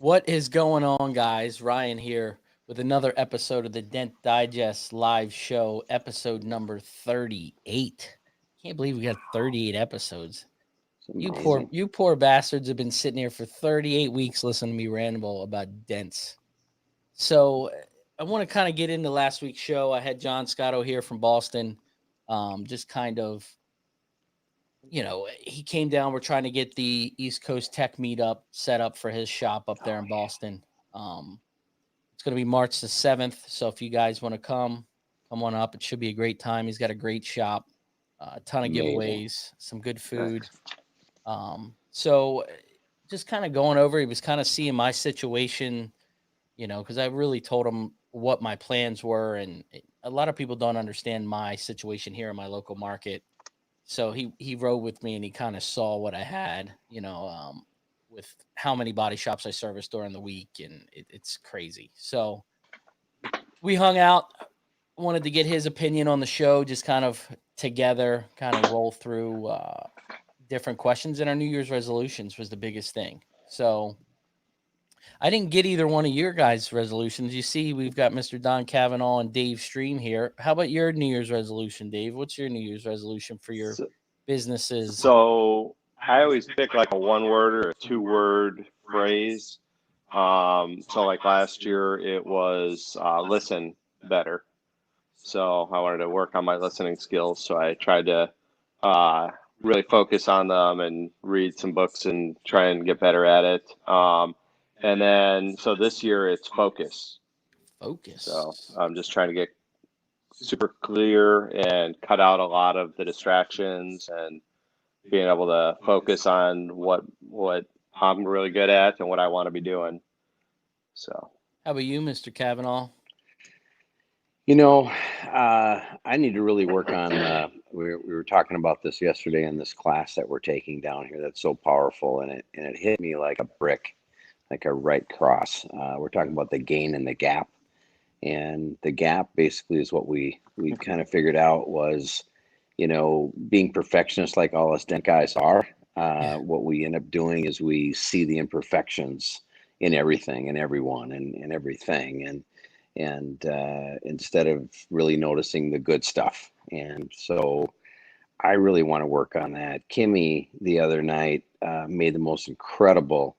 What is going on, guys? Ryan here with another episode of the Dent Digest live show, episode number 38. Can't believe we got 38 episodes. It's You poor amazing. you poor bastards have been sitting here for 38 weeks listening to me ramble about dents. So I want to kind of get into last week's show. I had John Scotto here from Boston. Just kind of, he came down. We're trying to get the East Coast Tech meetup set up for his shop up there Oh, in yeah. Boston. It's going to be March the 7th. So if you guys want to come on up. It should be a great time. He's got a great shop, a ton of Amazing. giveaways, some good food. Nice. So just kind of going over, he was kind of seeing my situation, because I really told him what my plans were. And a lot of people don't understand my situation here in my local market. So he rode with me and he kind of saw what I had, with how many body shops I service during the week, and it's crazy. So we hung out, wanted to get his opinion on the show, just kind of together, kind of roll through different questions. And our New Year's resolutions was the biggest thing. So I didn't get either one of your guys' resolutions. You see, we've got Mr. Don Cavanaugh and Dave Stream here. How about your New Year's resolution, Dave? What's your New Year's resolution for your So, businesses? so I always pick like a one word or a two-word phrase. So like last year it was listen better. So I wanted to work on my listening skills. So I tried to uh, really focus on them and read some books and try and get better at it. And then so this year it's focus. So Focus. I'm just trying to get super clear and cut out a lot of the distractions and being able to focus on what I'm really good at and what I want to be doing. So How about you, Mr. Cavanaugh? You know, I need to really work on. We were talking about this yesterday in this class that we're taking down here. That's so powerful, and it hit me like a brick, like a right cross. We're talking about the gain and the gap, and the gap basically is what we kind of figured out was, being perfectionists like all us dent guys are. Yeah. What we end up doing is we see the imperfections in everything and everyone and everything, and instead of really noticing the good stuff. And so I really want to work on that. Kimmy the other night made the most incredible.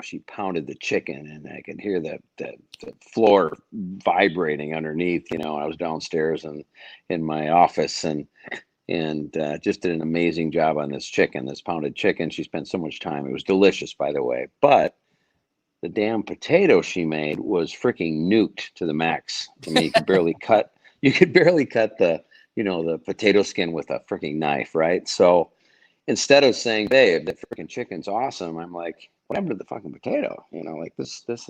She pounded the chicken, and I could hear the floor vibrating underneath. I was downstairs and in my office, and just did an amazing job on this pounded chicken. She spent so much time. It was delicious, by the way, but the damn potato she made was freaking nuked to the max. I mean, you could barely cut the potato skin with a freaking knife, right? So instead of saying, babe, the freaking chicken's awesome, I'm like, what happened to the fucking potato? Like this is, this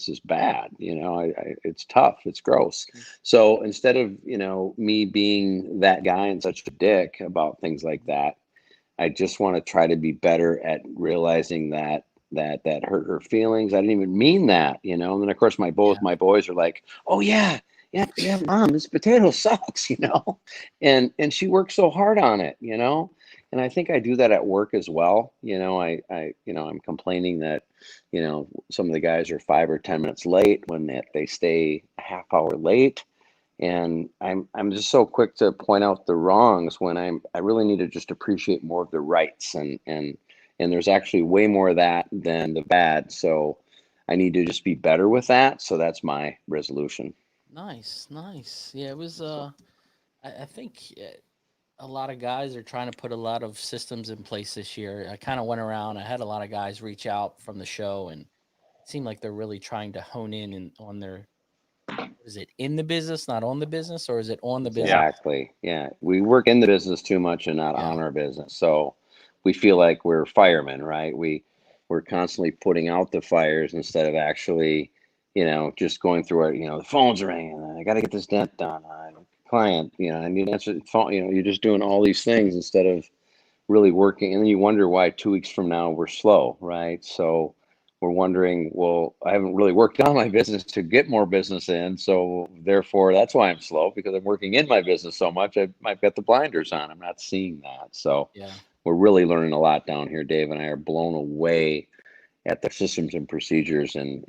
is bad. It's tough. It's gross. So instead of, me being that guy and such a dick about things like that, I just want to try to be better at realizing that hurt her feelings. I didn't even mean that. And then of course both Yeah. my boys are like, "Oh yeah, yeah, mom, this potato sucks," and she worked so hard on it, And I think I do that at work as well. I'm complaining that, some of the guys are 5 or 10 minutes late when they stay a half hour late. And I'm just so quick to point out the wrongs when I really need to just appreciate more of the rights, and there's actually way more of that than the bad. So I need to just be better with that. So that's my resolution. Nice, nice. Yeah, it was. so I think a lot of guys are trying to put a lot of systems in place this year. I kind of went around. I had a lot of guys reach out from the show, and it seemed like they're really trying to hone in on their. Is it in the business, not on the business, or is it on the business? yeah, Exactly. Yeah. We work in the business too much and not Yeah. on our business. So we feel like we're firemen, right? We're constantly putting out the fires instead of actually, just going through it. The phone's ringing. I got to get this dent done. Client, I need to answer the phone. You're just doing all these things instead of really working. And then you wonder why 2 weeks from now we're slow, right? So we're wondering, well, I haven't really worked on my business to get more business in. So therefore, that's why I'm slow, because I'm working in my business so much. I've got the blinders on. I'm not seeing that. So Yeah. we're really learning a lot down here. Dave and I are blown away at the systems and procedures and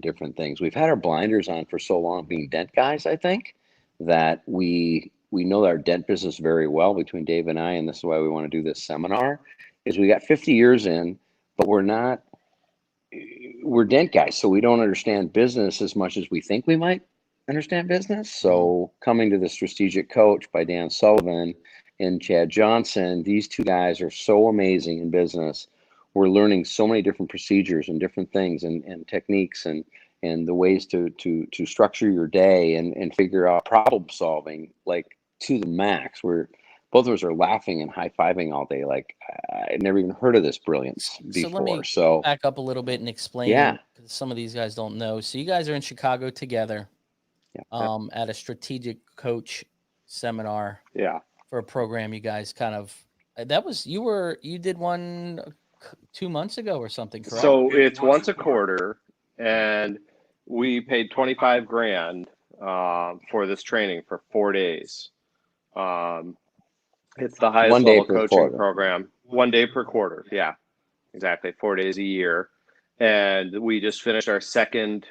different things. We've had our blinders on for so long being dent guys, I think, that we know our dent business very well between Dave and I, and this is why we want to do this seminar, is we got 50 years in, but we're dent guys, so we don't understand business as much as we think we might understand business. So coming to the Strategic Coach by Dan Sullivan and Chad Johnson, these two guys are so amazing in business. We're learning so many different procedures and different things and techniques and the ways to structure your day and figure out problem solving like to the max. We're both of us are laughing and high-fiving all day. Like I'd never even heard of this brilliance So let me before. back up a little bit and explain. Yeah. 'Cause some of these guys don't know. So you guys are in Chicago together, Yeah. at a strategic coach seminar. Yeah. For a program you guys kind of you did one 2 months ago or something, correct? So it's once a quarter, and we paid 25 grand for this training for 4 days. It's the highest 1 day level per coaching quarter. program. 1 day per quarter. Yeah, exactly. 4 days a year. And we just finished our second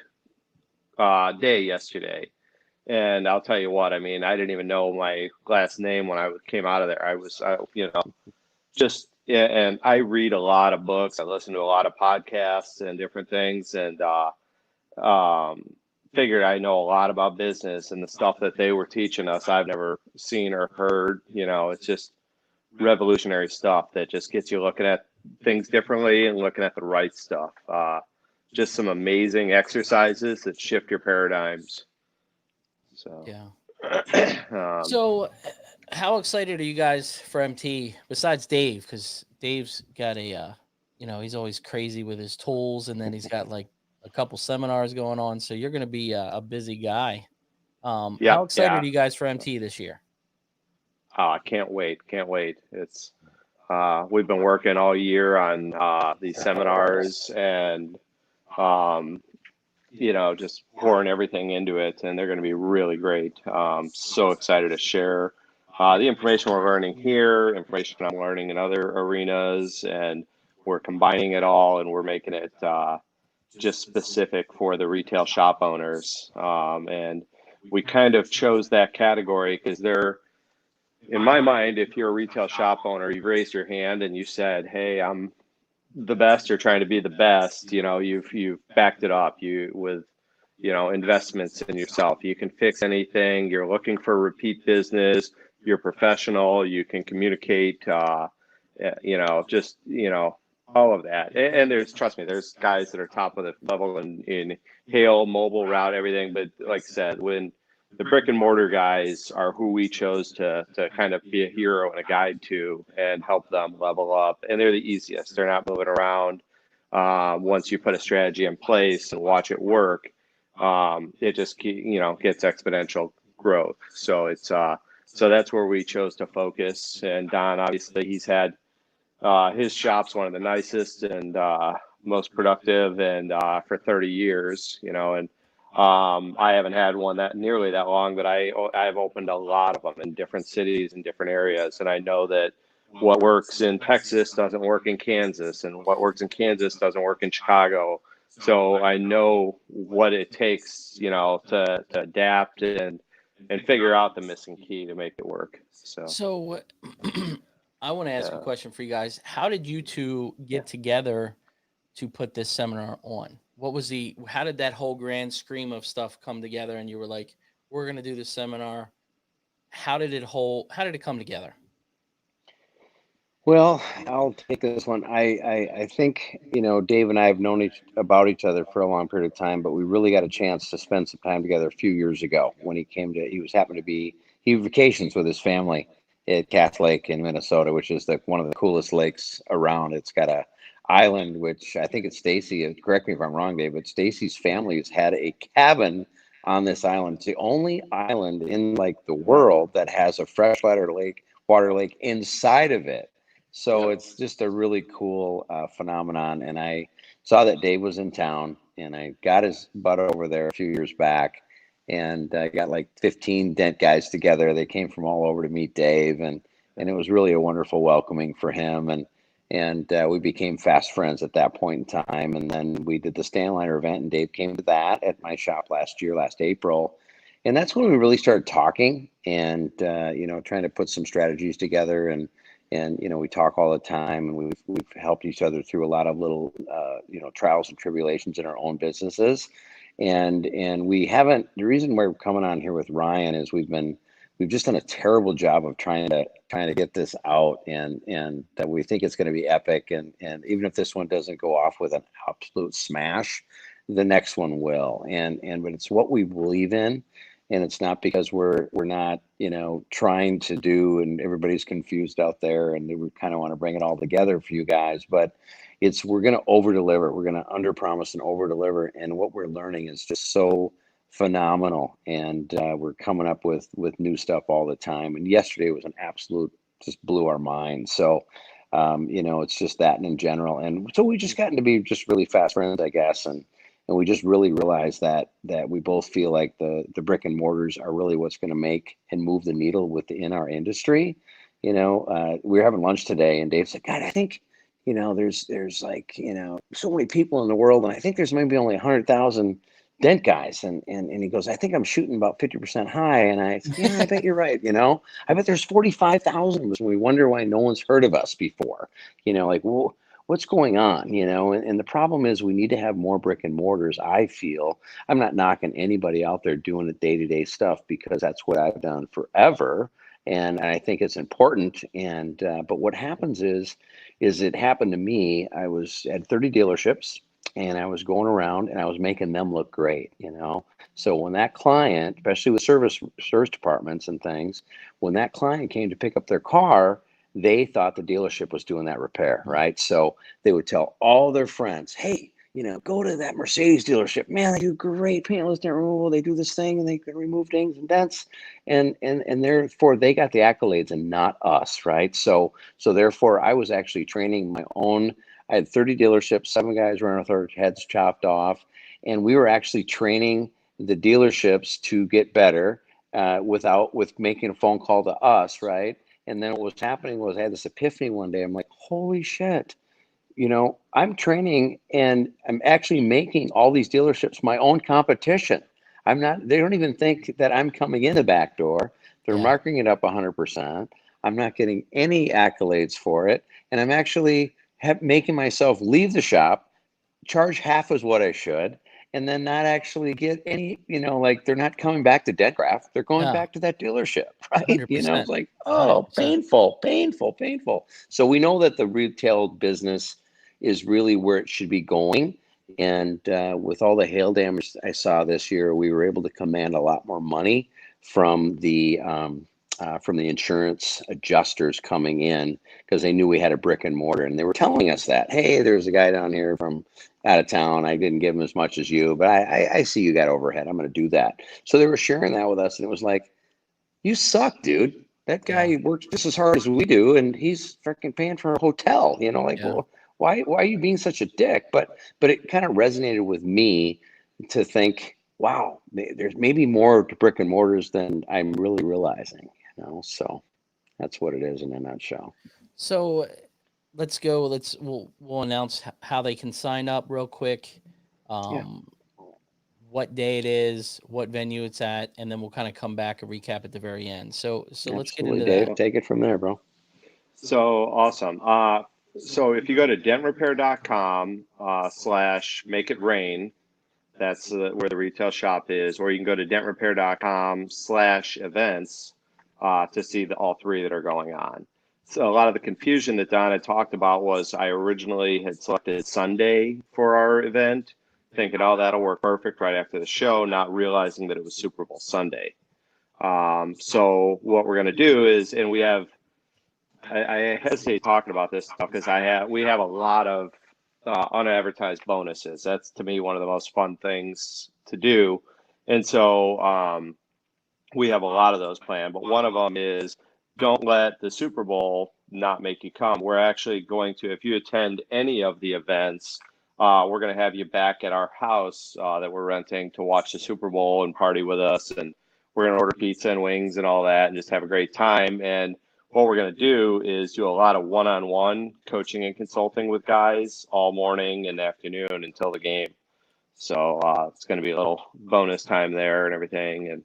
day yesterday. And I'll tell you what, I mean, I didn't even know my last name when I came out of there. I was, and I read a lot of books. I listen to a lot of podcasts and different things, and figured I know a lot about business, and the stuff that they were teaching us, I've never seen or heard. It's just revolutionary stuff that just gets you looking at things differently and looking at the right stuff. Just some amazing exercises that shift your paradigms. So yeah. So how excited are you guys for MT besides Dave? Because Dave's got he's always crazy with his tools, and then he's got like a couple seminars going on. So you're going to be a busy guy. How excited are you guys for MT this year? I can't wait. It's we've been working all year on these seminars and just pouring everything into it, and they're going to be really great. So excited to share the information we're learning here, information I'm learning in other arenas, and we're combining it all, and we're making it just specific for the retail shop owners. And we kind of chose that category because in my mind, if you're a retail shop owner, you've raised your hand and you said, "Hey, I'm the best, or trying to be the best." You've backed it up with investments in yourself. You can fix anything. You're looking for repeat business. You're professional. You can communicate. All of that. And trust me, there's guys that are top of the level in hail, mobile, route, everything. But like I said, when the brick and mortar guys are who we chose to kind of be a hero and a guide to and help them level up. And they're the easiest. They're not moving around. Once you put a strategy in place and watch it work, it just gets exponential growth. So so that's where we chose to focus. And Don, obviously, he's had his shop's one of the nicest and most productive, and for 30 years, and I haven't had one that nearly that long, but I've opened a lot of them in different cities and different areas, and I know that what works in Texas doesn't work in Kansas, and what works in Kansas doesn't work in Chicago. So I know what it takes, to adapt and figure out the missing key to make it work. So I want to ask a question for you guys. How did you two get together to put this seminar on? How did that whole grand stream of stuff come together? And you were like, we're going to do this seminar. How did it come together? Well, I'll take this one. I think, Dave and I have known about each other for a long period of time, but we really got a chance to spend some time together a few years ago when he vacations with his family at Cass Lake in Minnesota, which is one of the coolest lakes around. It's got a island, which I think it's Stacy. Correct me if I'm wrong, Dave, but Stacy's family has had a cabin on this island. It's the only island in the world that has a freshwater lake inside of it. So it's just a really cool phenomenon. And I saw that Dave was in town, and I got his butt over there a few years back, and I got 15 dent guys together. They came from all over to meet Dave, and and it was really a wonderful welcoming for him. And we became fast friends at that point in time. And then we did the Stanliner event, and Dave came to that at my shop last April. And that's when we really started talking and, trying to put some strategies together. And we talk all the time, and we've helped each other through a lot of little, trials and tribulations in our own businesses. And we haven't, the reason we're coming on here with Ryan is we've just done a terrible job of trying to get this out, and that we think it's going to be epic. And even if this one doesn't go off with an absolute smash, the next one will. But it's what we believe in. And it's not because we're not, trying to do, and everybody's confused out there, and we kind of want to bring it all together for you guys. But we're going to over deliver. We're going to under promise and over deliver. And what we're learning is just so phenomenal. And we're coming up with new stuff all the time. And yesterday was an absolute, just blew our mind. So, it's just that, and in general. And so we just gotten to be just really fast friends, I guess. And we just really realized that we both feel like the brick and mortars are really what's going to make and move the needle within our industry. We were having lunch today, and Dave said, God, I think, there's like, so many people in the world, and I think there's maybe only 100,000 dent guys. And he goes, I think I'm shooting about 50% high. And I said, yeah, I bet you're right. I bet there's 45,000 of us, and we wonder why no one's heard of us before, well, what's going on, and the problem is we need to have more brick and mortars. I feel, I'm not knocking anybody out there doing the day-to-day stuff, because that's what I've done forever. And I think it's important. And, but what happens is it happened to me. I was at 30 dealerships, and I was going around, and I was making them look great, So when that client, especially with service departments and things, when that client came to pick up their car, they thought the dealership was doing that repair, right? So they would tell all their friends, hey, go to that Mercedes dealership. Man, they do great paintless dent removal. They do this thing, and they can remove dings and dents. And therefore they got the accolades and not us, right? So therefore I was actually training my own. I had 30 dealerships, 7 guys running with their heads chopped off. And we were actually training the dealerships to get better with making a phone call to us, right? And then what was happening was I had this epiphany one day. I'm like, holy shit, I'm training, and I'm actually making all these dealerships my own competition. They don't even think that I'm coming in the back door. They're marking it up 100%. I'm not getting any accolades for it. And I'm actually making myself leave the shop, charge half as what I should, and then not actually get any, like they're not coming back to Dentcraft. They're going back to that dealership, right? 100%. It's like, oh, 100%. Painful. So we know that the retail business is really where it should be going. And with all the hail damage I saw this year, we were able to command a lot more money from the insurance adjusters coming in, because they knew we had a brick and mortar, and they were telling us that, hey, there's a guy down here from out of town. I didn't give him as much as you, but I see you got overhead. I'm going to do that. So they were sharing that with us, and it was like, you suck, dude. That guy works just as hard as we do, and he's freaking paying for a hotel. Well, why are you being such a dick? But it kind of resonated with me to think, wow, there's maybe more to brick and mortars than I'm really realizing. So that's what it is in a nutshell. So let's go. We'll announce how they can sign up real quick. What day it is, what venue it's at, and then we'll kind of come back and recap at the very end. So let's get into Dave, that. take it from there, bro. So awesome. So if you go to dentrepair.com /make it rain, that's where the retail shop is, or you can go to dentrepair.com /events to see all 3 that are going on. So a lot of the confusion that Don had talked about was I originally had selected Sunday for our event, thinking, oh, that'll work perfect right after the show, not realizing that it was Super Bowl Sunday. So what we're going to do is, and we have, I hesitate talking about this stuff because we have a lot of unadvertised bonuses. That's, to me, one of the most fun things to do. And so we have a lot of those planned, but one of them is don't let the Super Bowl not make you come. We're actually going to, if you attend any of the events, we're going to have you back at our house that we're renting to watch the Super Bowl and party with us. And we're going to order pizza and wings and all that and just have a great time. And what we're going to do is do a lot of one-on-one coaching and consulting with guys all morning and afternoon until the game. So it's going to be a little bonus time there and everything. And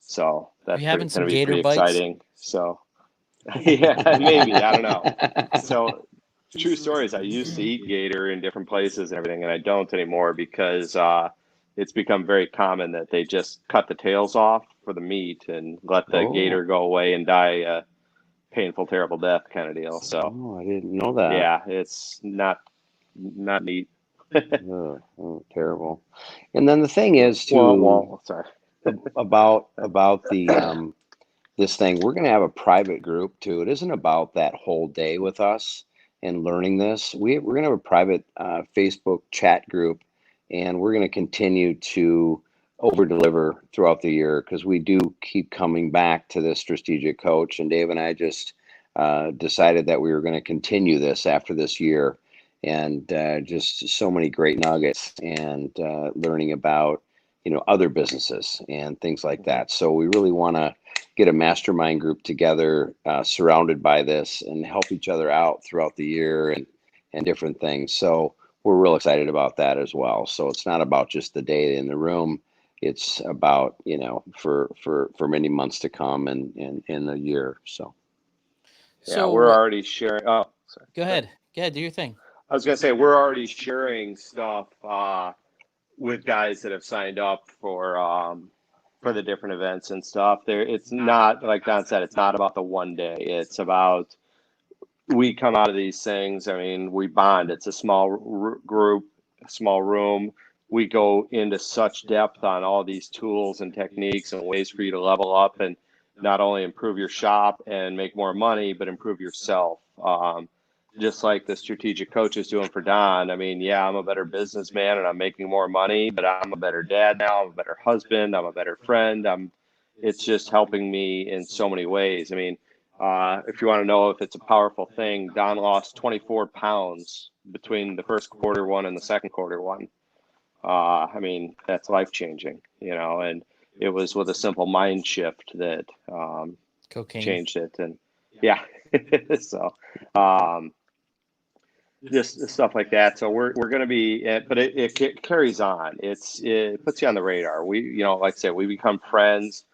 so Are that's you having going some to be gator pretty bites? exciting. So yeah, maybe, I don't know. So true story is I used to eat gator in different places and everything, and I don't anymore because it's become very common that they just cut the tails off for the meat and let the gator go away and die a painful, terrible death kind of deal. So I didn't know that. yeah, it's not neat. Terrible. And then the thing is too, sorry. about the this thing, we're going to have a private group too. It isn't about that whole day with us and learning this. We're going to have a private Facebook chat group, and we're going to continue to over deliver throughout the year, because we do keep coming back to this strategic coach. And Dave and I just decided that we were going to continue this after this year, and just so many great nuggets and learning about other businesses and things like that. So we really want to get a mastermind group together surrounded by this and help each other out throughout the year and different things. So we're real excited about that as well. So it's not about just the day in the room. It's about, for many months to come and in the year. So yeah, we're already sharing. Oh, sorry. Go ahead. Do your thing. I was going to say, we're already sharing stuff with guys that have signed up for the different events and stuff. It's not, like Don said, it's not about the one day. It's about, we come out of these things. I mean, we bond. It's a small group, a small room. We go into such depth on all these tools and techniques and ways for you to level up and not only improve your shop and make more money, but improve yourself. Just like the strategic coach is doing for Don. I mean, yeah, I'm a better businessman and I'm making more money, but I'm a better dad now. I'm a better husband. I'm a better friend. It's just helping me in so many ways. I mean, if you want to know if it's a powerful thing, Don lost 24 pounds between the first quarter one and the second quarter one. I mean, that's life-changing, and it was with a simple mind shift that cocaine changed it. And yeah, so just stuff like that. So we're going to be, but it carries on. It puts you on the radar. We, like I said, we become friends.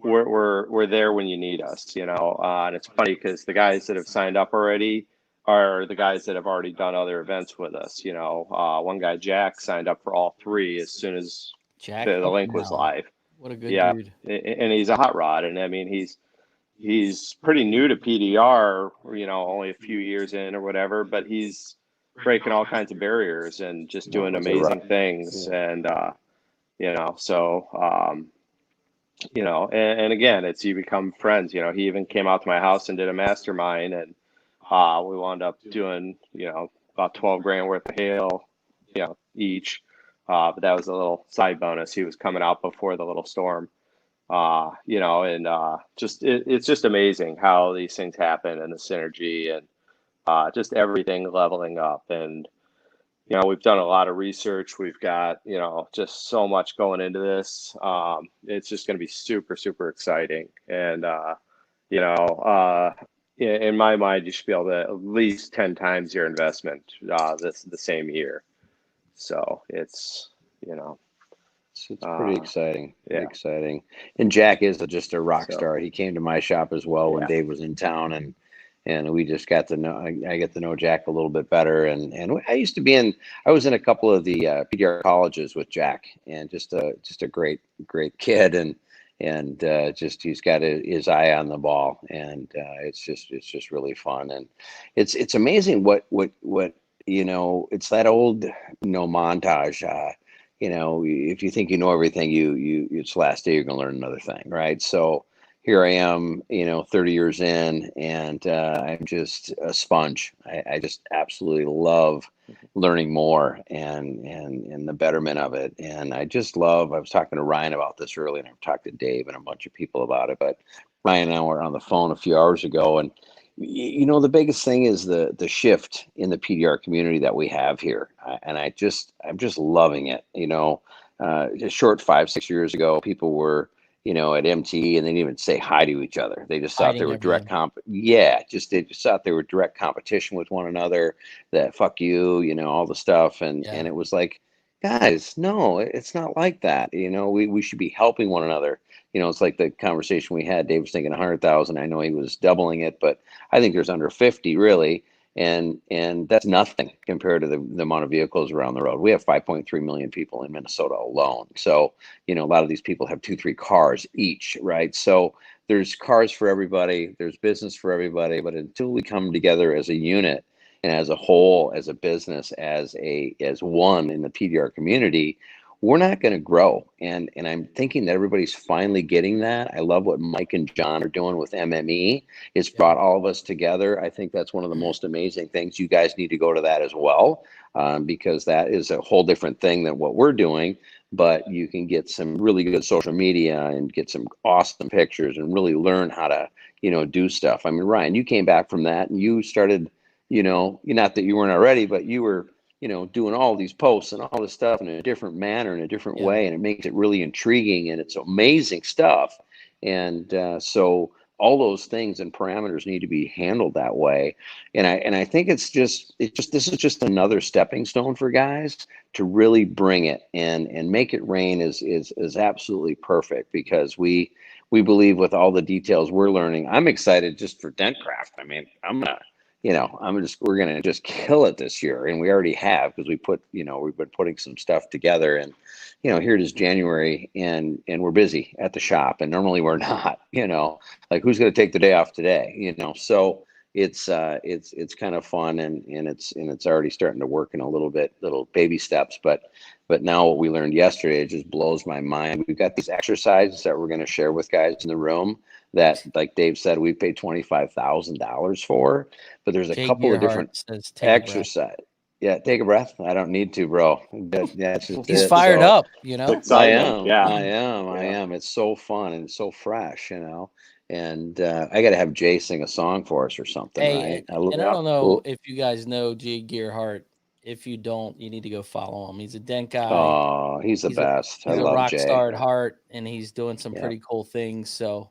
We're there when you need us, and it's funny because the guys that have signed up already are the guys that have already done other events with us. One guy, Jack, signed up for all three as soon as the link was live. What a good dude. And he's a hot rod. And I mean, he's pretty new to PDR, only a few years in or whatever, but he's breaking all kinds of barriers and just doing amazing things. And, so, and again, it's, you become friends. He even came out to my house and did a mastermind, and we wound up doing, about 12 grand worth of hail, each. But that was a little side bonus. He was coming out before the little storm. It's just amazing how these things happen and the synergy and just everything leveling up. And, we've done a lot of research. We've got, just so much going into this. It's just going to be super, super exciting. And, in my mind, you should be able to at least 10 times your investment the same year. So it's, It's pretty exciting. Yeah. Exciting. And Jack is just a rock star. He came to my shop as well when Dave was in town, and we just got to know, I get to know Jack a little bit better. And I was in a couple of the PDR colleges with Jack, and just a great kid. And he's got his eye on the ball, and it's just really fun. And it's amazing what it's that old montage. If you think you know everything, it's the last day you're going to learn another thing, right? So here I am, 30 years in, and I'm just a sponge. I just absolutely love learning more and the betterment of it. And I was talking to Ryan about this earlier, and I've talked to Dave and a bunch of people about it, but Ryan and I were on the phone a few hours ago, and the biggest thing is the shift in the PDR community that we have here. And I'm just loving it. A short 5-6 years ago, people were at MTE, and they didn't even say hi to each other. They just thought they Hiding were everything. they just thought they were direct competition with one another. That fuck you, all the stuff, and Yeah. it was like, guys, no, it's not like that. We should be helping one another. It's like the conversation we had. Dave was thinking 100,000. I know he was doubling it, but I think there's under 50 really, and that's nothing compared to the amount of vehicles around the road. We have 5.3 million people in Minnesota alone. So, a lot of these people have 2, 3 cars each, right? So there's cars for everybody, there's business for everybody, but until we come together as a unit and as a whole, as a business, as one in the PDR community, we're not going to grow. And I'm thinking that everybody's finally getting that. I love what Mike and John are doing with MME. It's Yeah. brought all of us together. I think that's one of the most amazing things. You guys need to go to that as well, because that is a whole different thing than what we're doing. But you can get some really good social media and get some awesome pictures and really learn how to, do stuff. I mean, Ryan, you came back from that and you started, not that you weren't already, but you were, doing all these posts and all this stuff in a different manner, in a different Yeah. way. And it makes it really intriguing and it's amazing stuff. And so all those things and parameters need to be handled that way. And I think this is just another stepping stone for guys to really bring it and make it rain is absolutely perfect, because we believe with all the details we're learning. I'm excited just for DentCraft. I mean, we're gonna just kill it this year, and we already have, because we've been putting some stuff together, and here it is January, and we're busy at the shop, and normally we're not. Like, who's gonna take the day off today? So it's kind of fun, and it's already starting to work in little baby steps, but now what we learned yesterday, it just blows my mind. We've got these exercises that we're going to share with guys in the room that, like Dave said, we paid $25,000 for, but there's a Jay couple of Gearhart different says, take a breath. exercise. Yeah, take a breath. I don't need to, bro. But yeah, that's just He's it. fired So up, It's excitement. Yeah. I Yeah. am. It's so fun and so fresh, And I got to have Jay sing a song for us or something, Hey, right? and I Yeah. don't know if you guys know Jay Gearhart. If you don't, you need to go follow him. He's a dent guy. Oh, he's the He's a best. I he's a love rock Jay. star at heart, and he's doing some Yeah. pretty cool things. So,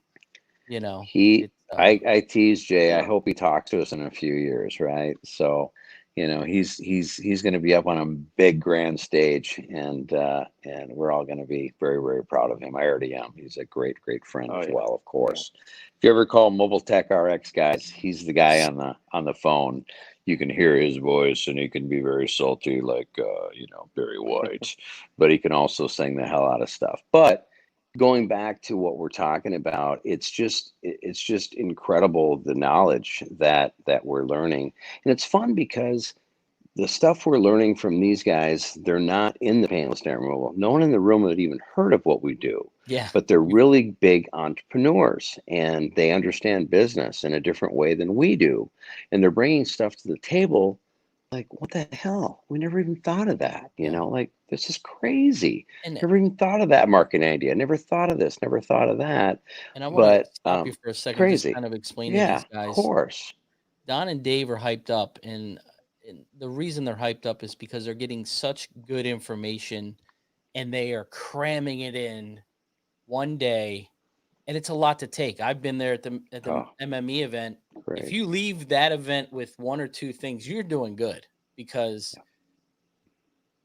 He, it's I tease Jay. I Yeah. hope he talks to us in a few years, right? So, he's going to be up on a big grand stage, and we're all going to be very, very proud of him. I already am. He's a great, great friend Oh as yeah. well, of Yeah. course. If you ever call Mobile Tech RX, guys, he's the guy on the phone. You can hear his voice, and he can be very salty, like Barry White, but he can also sing the hell out of stuff. But going back to what we're talking about, it's just incredible, the knowledge that we're learning. And it's fun because the stuff we're learning from these guys, they're not in the painless dent removal. No one in the room had even heard of what we do, yeah, but they're really big entrepreneurs, and they understand business in a different way than we do. And they're bringing stuff to the table like, what the hell? We never even thought of that. yeah. Like, this is crazy. And Never even thought of that marketing idea. Never thought of this. Never thought of that. and I want to But stop you for a second, just crazy. kind of explain to Yeah, these of guys. course. Don and Dave are hyped up, and the reason they're hyped up is because they're getting such good information, and they are cramming it in one day, and it's a lot to take. I've been there at the Oh, MME event. If great. you leave that event with one or two things, you're doing good, because Yeah.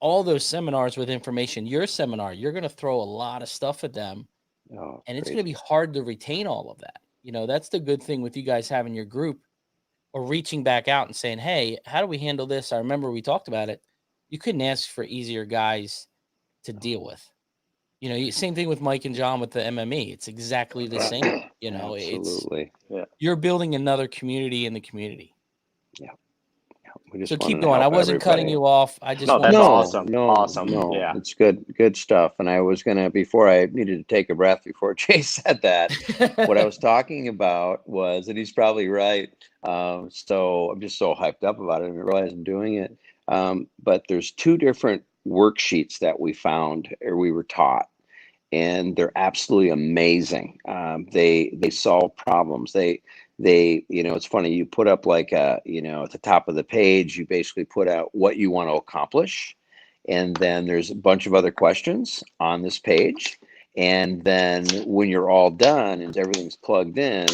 all those seminars with information, your seminar, you're going to throw a lot of stuff at them, Oh, and it's going to be crazy. hard to retain all of that. That's the good thing with you guys having your group, or reaching back out and saying, "Hey, how do we handle this?" I remember we talked about it. You couldn't ask for easier guys to deal with. Same thing with Mike and John with the MME. It's exactly the same. It's Absolutely. Yeah. you're building another community in the community. Yeah. We So just keep wanted to going. I help wasn't cutting everybody. you off. I just No, wanted that's to. No, awesome. no, Awesome. no. Yeah. It's good stuff. And I was gonna, before I needed to take a breath before Jay said that, what I was talking about was, and he's probably right. So I'm just so hyped up about it, and I realize I'm doing it. But there's two different worksheets that we found, or we were taught, and they're absolutely amazing. They solve problems. It's funny. You put up like at the top of the page, you basically put out what you want to accomplish, and then there's a bunch of other questions on this page, And then when you're all done and everything's plugged in,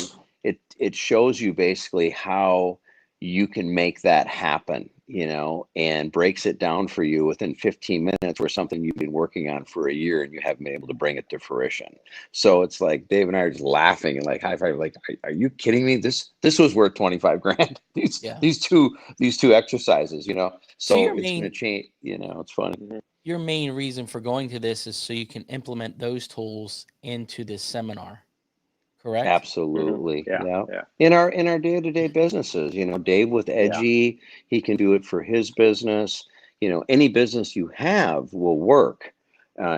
it shows you basically how you can make that happen, and breaks it down for you within 15 minutes, where something you've been working on for a year and you haven't been able to bring it to fruition. So it's like Dave and I are just laughing and like high five, like, are you kidding me? This was worth 25 grand. These two exercises, So So your it's going to main change. It's funny. your main reason for going to this is so you can implement those tools into this seminar, correct? Absolutely. Yeah, Yeah. yeah, In our day-to-day businesses, Dave with yeah. Edgy, he can do it for his business. Any business you have will work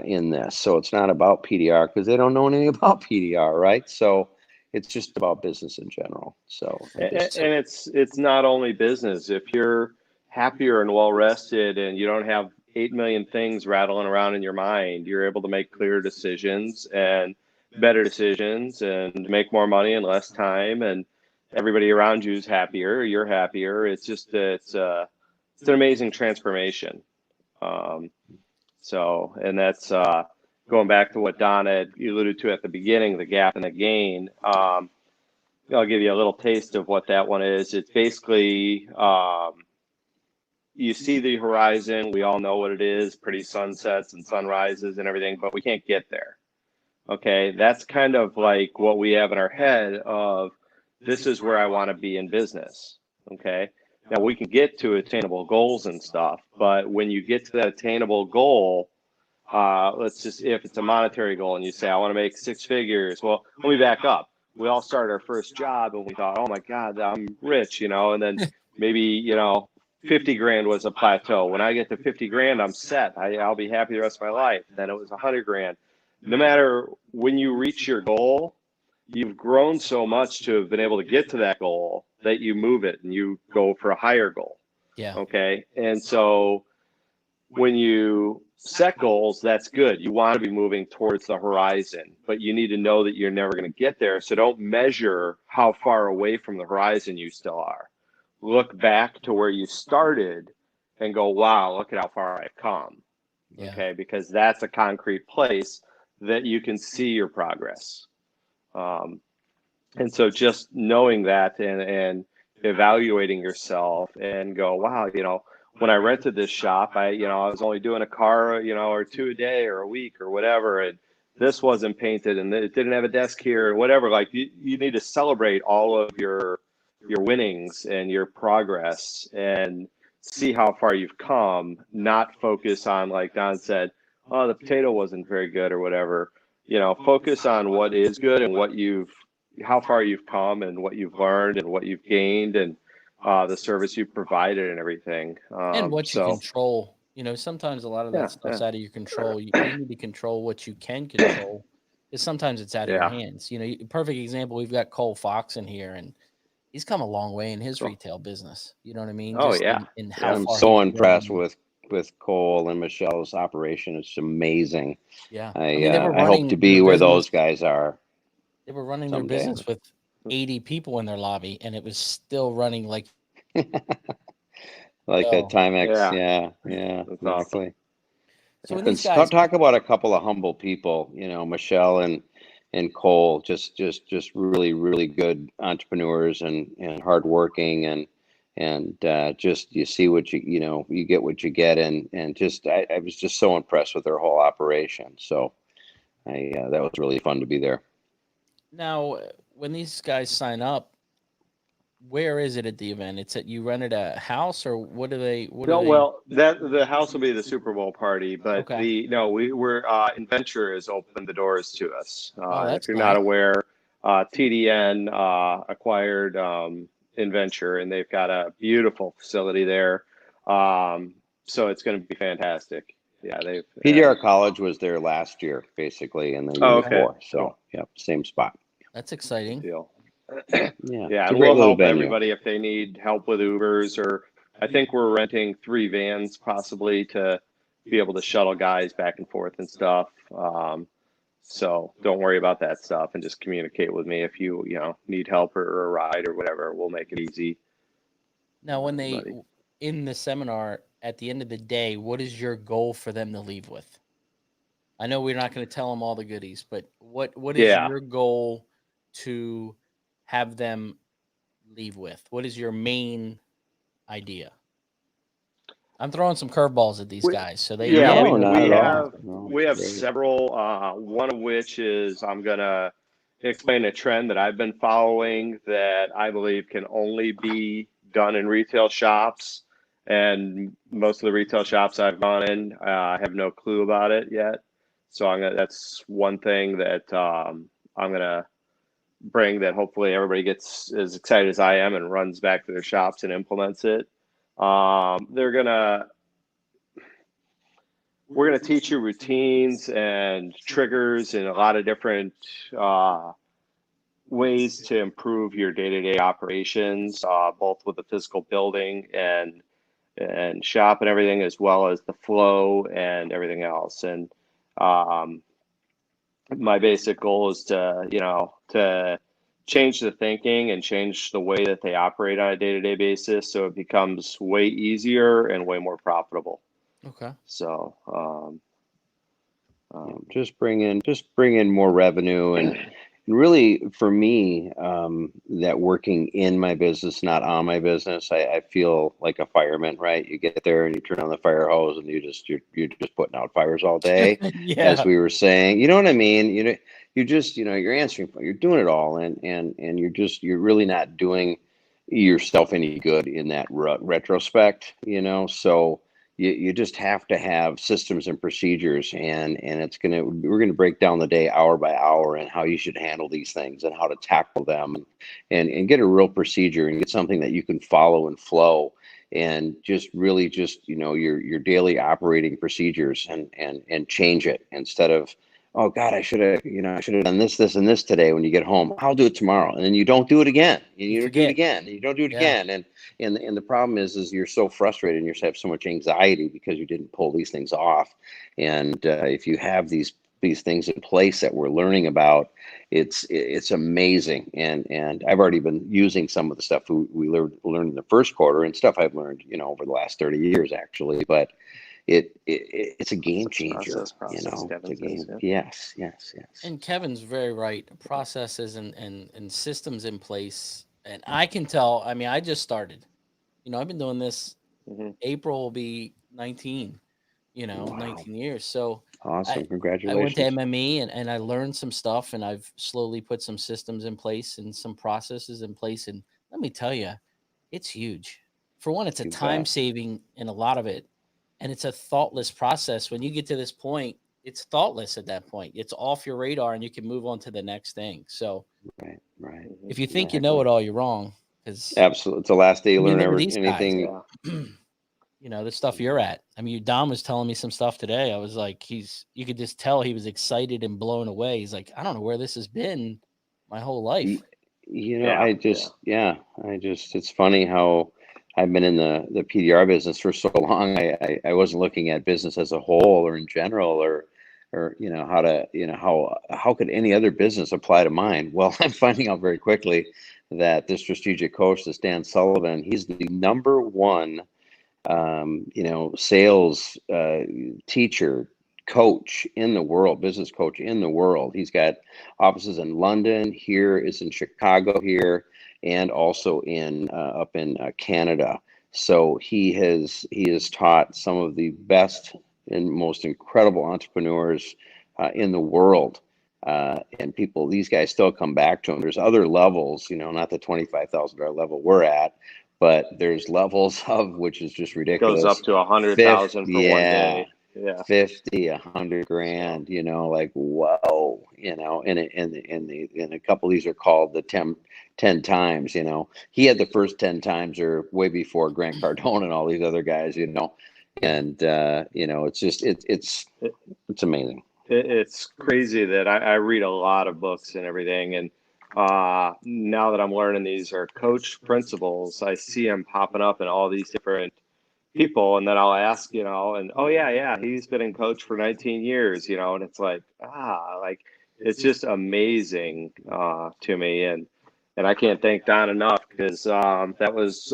in this. So it's not about PDR because they don't know anything about PDR, right? So it's just about business in general. So So And it's not only business. If you're happier and well rested and you don't have 8 million things rattling around in your mind, you're able to make clear decisions and better decisions and make more money in less time, and everybody around you is happier, you're happier. It's an amazing transformation. Um, and that's going back to what Don had alluded to at the beginning, the gap and the gain. I'll give you a little taste of what that one is. It's basically you see the horizon. We all know what it is, pretty sunsets and sunrises and everything, but we can't get there. Okay, that's kind of like what we have in our head of this is where I want to be in business. Okay, now we can get to attainable goals and stuff, but when you get to that attainable goal, let's just, if it's a monetary goal and you say, I want to make 6 figures. Well, let me back up. We all started our first job and we thought, oh my God, I'm rich, and then maybe, 50 grand was a plateau. When I get to 50 grand, I'm set. I'll be happy the rest of my life. Then it was 100 grand. No matter when you reach your goal, you've grown so much to have been able to get to that goal that you move it and you go for a higher goal. yeah, Okay. And so when you set goals, that's good. You want to be moving towards the horizon, but you need to know that you're never going to get there. So don't measure how far away from the horizon you still are. Look back to where you started and go, wow, look at how far I've come. yeah. Okay. Because that's a concrete place that you can see your progress. And so just knowing that and evaluating yourself and go, wow, when I rented this shop, I was only doing a car, or two a day or a week or whatever. And this wasn't painted and it didn't have a desk here or whatever. Like you need to celebrate all of your winnings and your progress and see how far you've come, not focus on, like Don said, oh, the potato wasn't very good or whatever. Focus on what is good and how far you've come and what you've learned and what you've gained and the service you've provided and everything. And what you So control. Sometimes a lot of yeah, that stuff's yeah, out of your control. You need to control what you can control, because sometimes it's out of your yeah. hands. Perfect example. We've got Cole Fox in here, and he's come a long way in his Cool. retail business. You know what I mean? Oh Just yeah, in how yeah. I'm far so he's impressed grown. with Cole and Michelle's operation. It's amazing. Yeah, I mean, they were I hope to running their be where business. those guys are They were running their someday. business with 80 people in their lobby, and it was still running like Like a so. Timex. Yeah, Yeah, that's awesome. exactly. So when And these guys, talk about a couple of humble people, Michelle and Cole, just really, really good entrepreneurs and hardworking and just you see what you get what you get and just I was just so impressed with their whole operation. So that was really fun to be there. now, when these guys sign up, where is it at the event? It's at you rented a house, or what do they? What do No, they? well, that the house will be the Super Bowl party, but Okay. we're Inventure has opened the doors to us. Oh, If that's you're not nice. aware, TDN acquired Inventure, and they've got a beautiful facility there. So it's going to be fantastic. Yeah, they've. PDR College was there last year, basically, and the year Oh, Okay. okay, before. So, cool, yep, same spot. That's good exciting. deal. Yeah, Yeah, it's a and great we'll little help venue. everybody if they need help with Ubers, or I think we're renting 3 vans possibly to be able to shuttle guys back and forth and stuff. So don't worry about that stuff and just communicate with me if you need help or a ride or whatever. We'll make it easy. Now, when they Buddy. in the seminar at the end of the day, what is your goal for them to leave with? I know we're not going to tell them all the goodies, but what is Yeah. your goal to have them leave with? What is your main idea? I'm throwing some curveballs at these We, guys, so they yeah, have No, no not we at clue. all. have No, we it's have great. several. One of which is I'm gonna explain a trend that I've been following that I believe can only be done in retail shops, and most of the retail shops I've gone in have no clue about it yet. So that's one thing that I'm gonna bring that hopefully everybody gets as excited as I am and runs back to their shops and implements it. They're gonna We're going to teach you routines and triggers and a lot of different uh, ways to improve your day-to-day operations, both with the physical building and shop and everything, as well as the flow and everything else. And um, my basic goal is to change the thinking and change the way that they operate on a day-to-day basis, so it becomes way easier and way more profitable. Okay. So. Just bring in more revenue, and really for me, that working in my business, not on my business, I feel like a fireman, right? You get there and you turn on the fire hose and you're just putting out fires all day, as Yeah. we were saying. You know what I mean? You just, you're answering, you're doing it all, and you're really not doing yourself any good in that retrospect, so you just have to have systems and procedures, and we're gonna break down the day hour by hour and how you should handle these things and how to tackle them, and get a real procedure and get something that you can follow and flow, and just really just your daily operating procedures, and change it instead of, oh God, I should have done this and this today. When you get home, I'll do it tomorrow, and then you don't do it again, and You you don't do it forget. again, and you don't do it Yeah. again, and the problem is you're so frustrated and you just have so much anxiety because you didn't pull these things off. And if you have these things in place that we're learning about, it's amazing. And I've already been using some of the stuff we learned in the first quarter, and stuff I've learned over the last 30 years actually. But it's a game changer. Process, It's Kevin a says. game. Yeah. Yes. And Kevin's very right. Processes and systems in place. And I can tell, I mean, I just started. I've been doing this. Mm-hmm. April will be 19, Wow. 19 years. So I Awesome. I went to Congratulations. MME and I learned some stuff, and I've slowly put some systems in place and some processes in place. And let me tell you, it's huge. For one, it's a You time bet. saving in a lot of it. And it's a thoughtless process. When you get to this point, it's thoughtless at that point. It's off your radar and you can move on to the next thing. So Right. Mm-hmm. if you think you know Exactly. it all, you're wrong. Because Absolutely. It's the last day you I mean, learn look at these guys. anything. Yeah. The stuff you're at. I mean, Dom was telling me some stuff today. I was like, you could just tell he was excited and blown away. He's like, I don't know where this has been my whole life. Y- Yeah. It's funny how I've been in the PDR business for so long. I wasn't looking at business as a whole or in general, or how to, how could any other business apply to mine? Well, I'm finding out very quickly that this strategic coach, this Dan Sullivan, he's the number one sales teacher, coach in the world, business coach in the world. He's got offices in London, here is in Chicago here, and also in up in Canada. So he has taught some of the best and most incredible entrepreneurs in the world. And these guys still come back to him. There's other levels, not the $25,000 level we're at, but there's levels of, which is just Goes up ridiculous. to 50, 100,000 for one yeah, day. Yeah. 50, 100 So grand, like, whoa, and a couple of these are called the 10 times, he had the first 10 times or way before Grant Cardone and all these other guys, and it's just, it, it's amazing. it's crazy that I read a lot of books and everything, and now that I'm learning these are coach principles, I see them popping up in all these different people, and then I'll ask, and oh yeah, he's been in coach for 19 years, and it's like it's just amazing to me, and I can't thank Don enough, because that was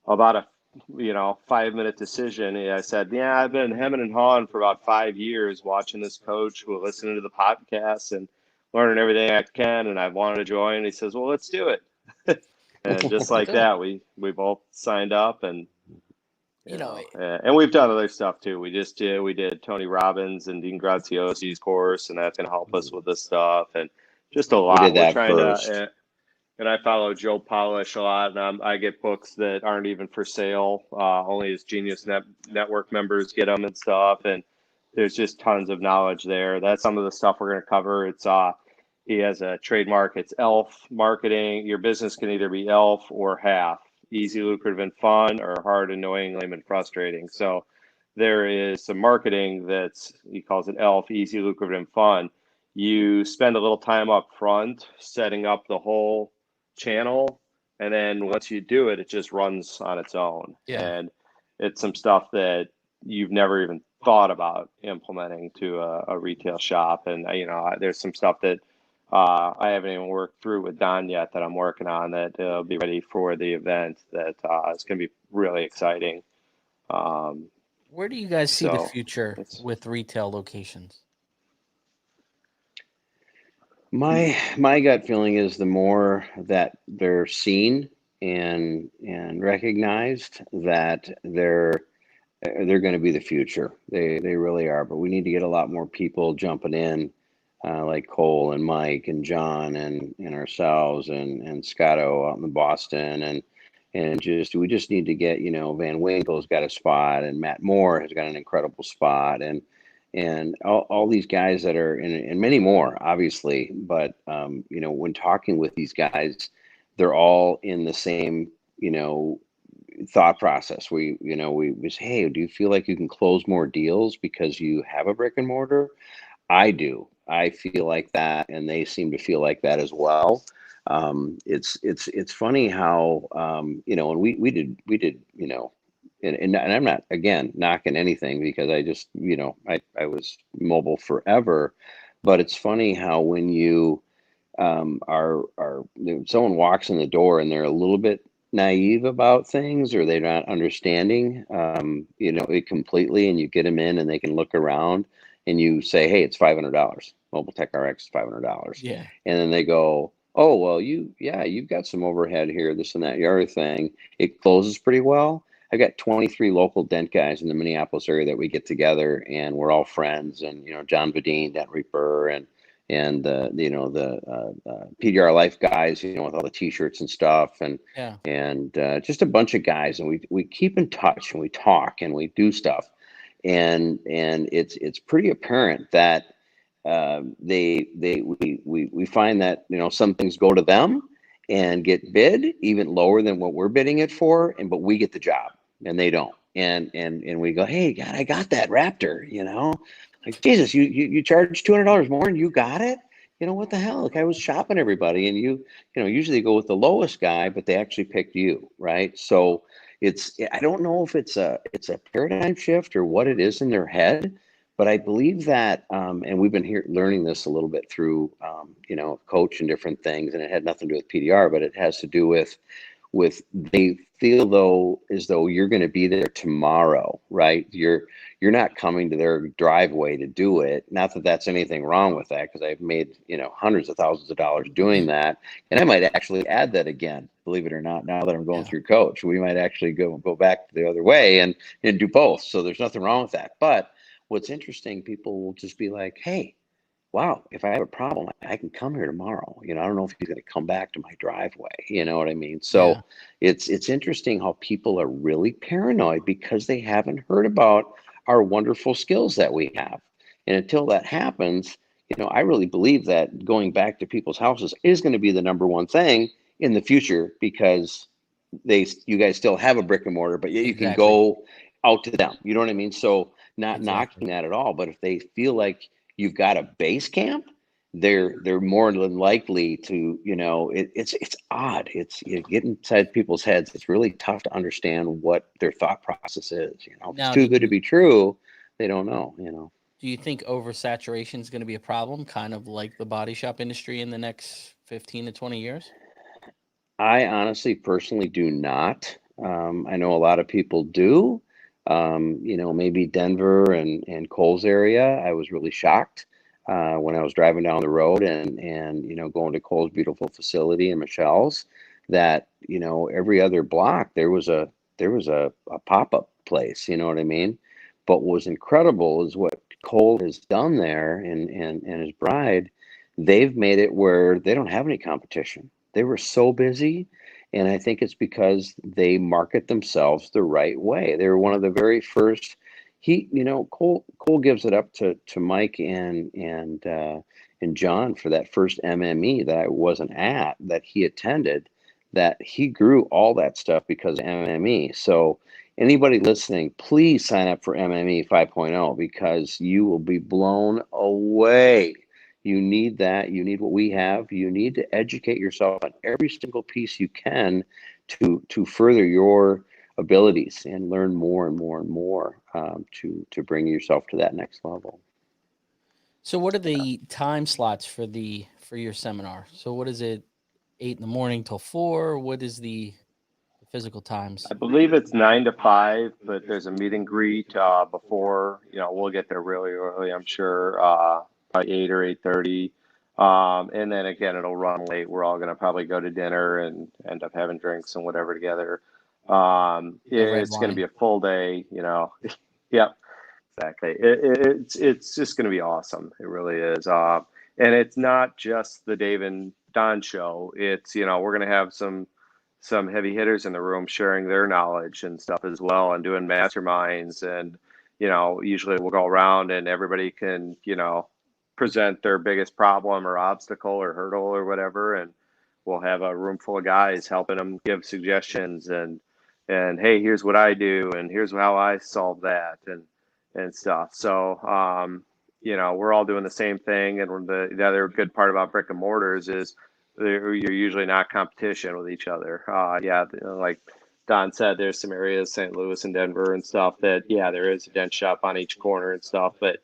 about 5-minute decision. I said, yeah, I've been hemming and hawing for about 5 years watching this coach who listening to the podcast and learning everything I can, and I wanted to join. He says, well, let's do it. And just like that, we both signed up, and and we've done other stuff too. We did Tony Robbins and Dean Graziosi's course, and that's going to help us with this stuff, and just a lot. We did that We're trying first. to. And I follow Joe Polish a lot, and I get books that aren't even for sale. Only his Genius Network members get them and stuff. And there's just tons of knowledge there. That's some of the stuff we're going to cover. It's he has a trademark. It's ELF marketing. Your business can either be ELF or half, easy, lucrative, and fun, or hard, annoying, lame, and frustrating. So there is some marketing he calls it ELF, easy, lucrative, and fun. You spend a little time up front setting up the whole channel, and then once you do it, it just runs on its own. And it's some stuff that you've never even thought about implementing to a retail shop. And there's some stuff that I haven't even worked through with Don yet that I'm working on that will be ready for the event. That is going to be really exciting. Where do you guys see the future with retail locations? My gut feeling is the more that they're seen and recognized, that they're going to be the future. They really are. But we need to get a lot more people jumping in, like Cole and Mike and John and ourselves and Scotto out in Boston, and we just need to get, Van Winkle's got a spot, and Matt Moore has got an incredible spot, and all these guys that are and many more, obviously. But when talking with these guys, they're all in the same thought process. We say, hey, do you feel like you can close more deals because you have a brick and mortar? I do. I feel like that, and they seem to feel like that as well. It's funny how and we did and I'm not, again, knocking anything, because I just I was mobile forever. But it's funny how when you someone walks in the door and they're a little bit naive about things, or they're not understanding it completely, and you get them in and they can look around, and you say, hey, it's $500. Mobile Tech RX is $500. Yeah. And then they go, oh, well, you've got some overhead here, this and that, the other thing. It closes pretty well. I got 23 local dent guys in the Minneapolis area that we get together, and we're all friends. And John Vadine, Dent Reaper, and the PDR Life guys, with all the T-shirts and stuff, and just a bunch of guys, and we keep in touch, and we talk, and we do stuff, and it's pretty apparent that we find that some things go to them and get bid even lower than what we're bidding it for, but we get the job and they don't. And we go, hey, God, I got that Raptor, like, Jesus, you charge $200 more and you got it. What the hell? Like, I was shopping everybody, and usually go with the lowest guy, but they actually picked you, right? So I don't know if it's a paradigm shift or what it is in their head, but I believe that, and we've been learning this a little bit through, coach and different things, and it had nothing to do with PDR, but it has to do with they feel as though you're going to be there tomorrow, right? You're not coming to their driveway to do it. Not that that's anything wrong with that, because I've made hundreds of thousands of dollars doing that, and I might actually add that again, believe it or not. Now that I'm going through coach, we might actually go back the other way and do both. So there's nothing wrong with that. But what's interesting, people will just be like, hey, wow, if I have a problem, I can come here tomorrow. I don't know if he's going to come back to my driveway. You know what I mean? So it's interesting how people are really paranoid because they haven't heard about our wonderful skills that we have. And until that happens, I really believe that going back to people's houses is going to be the number one thing in the future, because you guys still have a brick and mortar, but you can go out to them. You know what I mean? So not knocking that at all, but if they feel like you've got a base camp, they're more than likely to, it's odd. You get inside people's heads. It's really tough to understand what their thought process is. If it's too good to be true, they don't know, Do you think oversaturation is going to be a problem, kind of like the body shop industry in the next 15 to 20 years? I honestly, personally do not. I know a lot of people do. Maybe Denver and Coles area. I was really shocked when I was driving down the road and going to Cole's beautiful facility in Michelle's, that every other block there was a pop-up place. You know what I mean? But what was incredible is what Cole has done there, and his bride. They've made it where they don't have any competition. They were so busy, and I think it's because they market themselves the right way. They were one of the very first. Cole gives it up to Mike and John for that first MME that I wasn't at, that he attended, that he grew all that stuff because of MME. So anybody listening, please sign up for MME 5.0 because you will be blown away. You need that. You need what we have. You need to educate yourself on every single piece you can to further your abilities and learn more and more and more to bring yourself to that next level. So what are the time slots for your seminar? So what is it, 8 in the morning till 4? What is the physical times? I believe it's 9 to 5, but there's a meet and greet before. We'll get there really early, I'm sure, probably 8 or 8:30. And then again, it'll run late. We're all going to probably go to dinner and end up having drinks and whatever together. It's going to be a full day, Yep, exactly. It's just going to be awesome. It really is. And it's not just the Dave and Don show. It's, we're going to have some heavy hitters in the room sharing their knowledge and stuff as well, and doing masterminds. And usually we'll go around and everybody can present their biggest problem or obstacle or hurdle or whatever, and we'll have a room full of guys helping them give suggestions and hey, here's what I do and here's how I solve that and stuff. So we're all doing the same thing. And the other good part about brick and mortars is you're usually not competition with each other. Like Don said, there's some areas, St. Louis and Denver and stuff, that there is a dent shop on each corner and stuff, but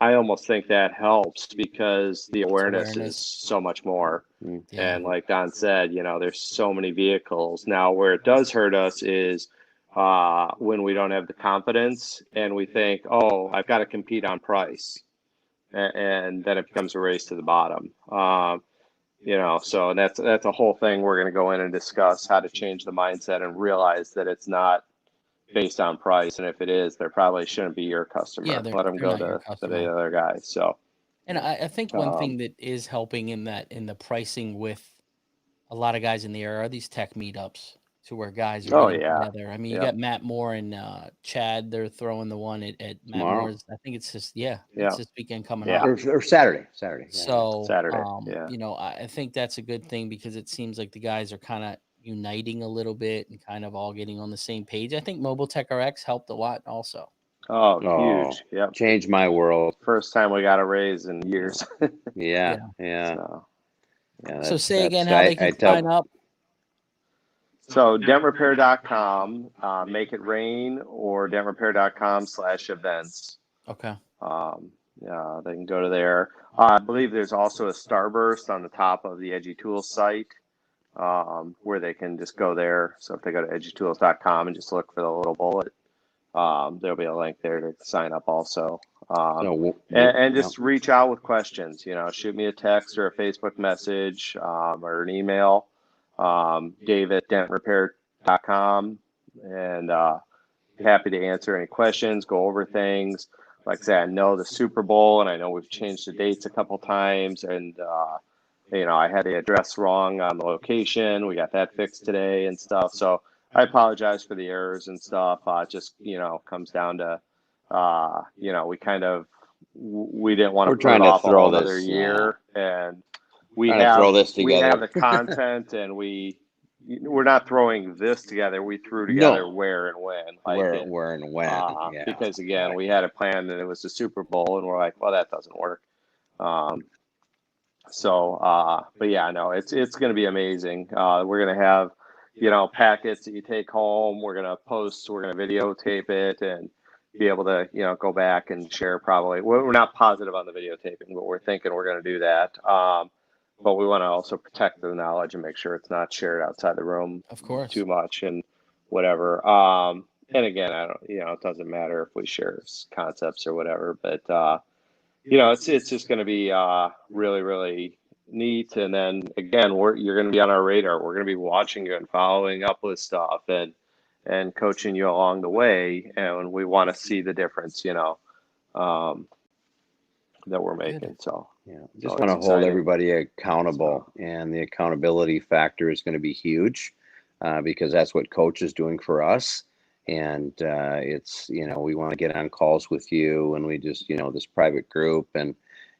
I almost think that helps because the awareness is so much more. Yeah. And like Don said, there's so many vehicles. Now, where it does hurt us is when we don't have the confidence and we think, oh, I've got to compete on price. And then it becomes a race to the bottom. So that's a whole thing we're going to go in and discuss, how to change the mindset and realize that it's not based on price, and if it is, there probably shouldn't be your customer. Yeah, let them go to the other guys. So, and I think one thing that is helping in the pricing with a lot of guys in the area are these tech meetups, to where guys are getting together. I mean, you got Matt Moore and Chad. They're throwing the one at Matt Tomorrow? Moore's. I think it's just it's this weekend coming up. Or Saturday. So Saturday. I think that's a good thing because it seems like the guys are kind of uniting a little bit and kind of all getting on the same page. I think Mobile Tech RX helped a lot also. Oh, huge. Yep. Changed my world. First time we got a raise in years. Yeah. So say again how they can sign up. So dentrepair.com, make it rain, or dentrepair.com/events. Okay. They can go to there. I believe there's also a Starburst on the top of the Edgy Tools site, where they can just go there. So if they go to edgytools.com and just look for the little bullet, there'll be a link there to sign up also. And just reach out with questions. Shoot me a text or a Facebook message or an email. Dave@dentrepair.com, and happy to answer any questions, go over things. Like I said, I know the Super Bowl, and I know we've changed the dates a couple times, and I had the address wrong on the location. We got that fixed today and stuff. So I apologize for the errors and stuff. Just comes down to we didn't want to put it off another year, and we have the content, and we're not throwing this together. We threw together where and when. Where and when. Because again, we had a plan and it was the Super Bowl, and we're like, well, that doesn't work. But yeah, no, it's going to be amazing. We're going to have, packets that you take home. We're going to videotape it and be able to, go back and share probably. We're not positive on the videotaping, but we're thinking we're going to do that. But we want to also protect the knowledge and make sure it's not shared outside the room, of course, too much. And whatever. And again, I don't, it doesn't matter if we share concepts or whatever, but it's just going to be really, really neat. And then again, you're going to be on our radar. We're going to be watching you and following up with stuff and coaching you along the way. And we want to see the difference, that we're making. So yeah, so just it's want to hold exciting. everybody accountable, and the accountability factor is going to be huge, because that's what coach is doing for us. And it's, we want to get on calls with you, and we just, this private group, and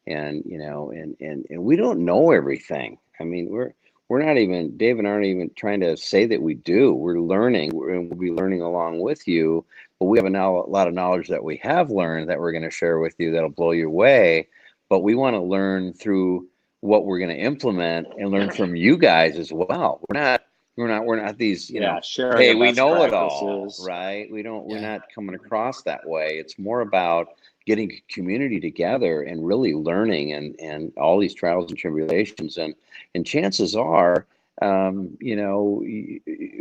we don't know everything. I mean, we're not even, Dave and I aren't even trying to say that we do. We're learning, and we'll be learning along with you. But we have a lot of knowledge that we have learned that we're going to share with you that'll blow you away. But we want to learn through what we're going to implement and learn from you guys as well. We're not these, sharing hey, the we best know it all, practices. right? We're Yeah. not coming across that way. It's more about getting a community together and really learning, and all these trials and tribulations, and chances are,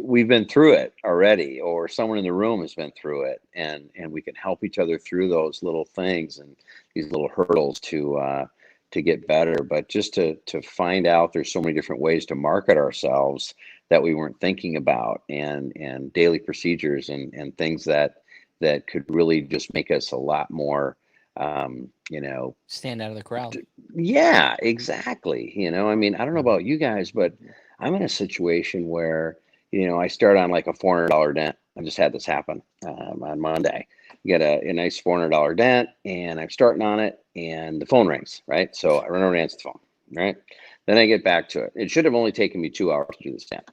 we've been through it already, or someone in the room has been through it, and we can help each other through those little things and these little hurdles to get better. But just to find out there's so many different ways to market ourselves that we weren't thinking about, and daily procedures and things that could really just make us a lot more, Stand out of the crowd. yeah, exactly. I mean, I don't know about you guys, but I'm in a situation where, I start on like a $400 dent. I just had this happen on Monday. Get a nice $400 dent, and I'm starting on it, and the phone rings, right? So I run over and answer the phone, right? Then I get back to it. It should have only taken me 2 hours to do this dent.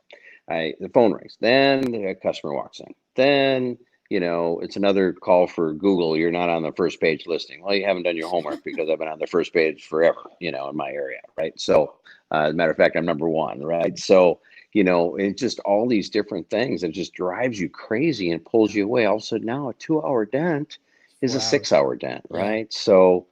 The phone rings. Then the customer walks in. Then it's another call for Google. You're not on the first page listing. Well, you haven't done your homework, because I've been on the first page forever, in my area, right? So, as a matter of fact, I'm number one, right? So, it's just all these different things. It just drives you crazy and pulls you away. All of a sudden, now a 2-hour dent is 4 a hours. 6-hour dent, Yeah. right? So,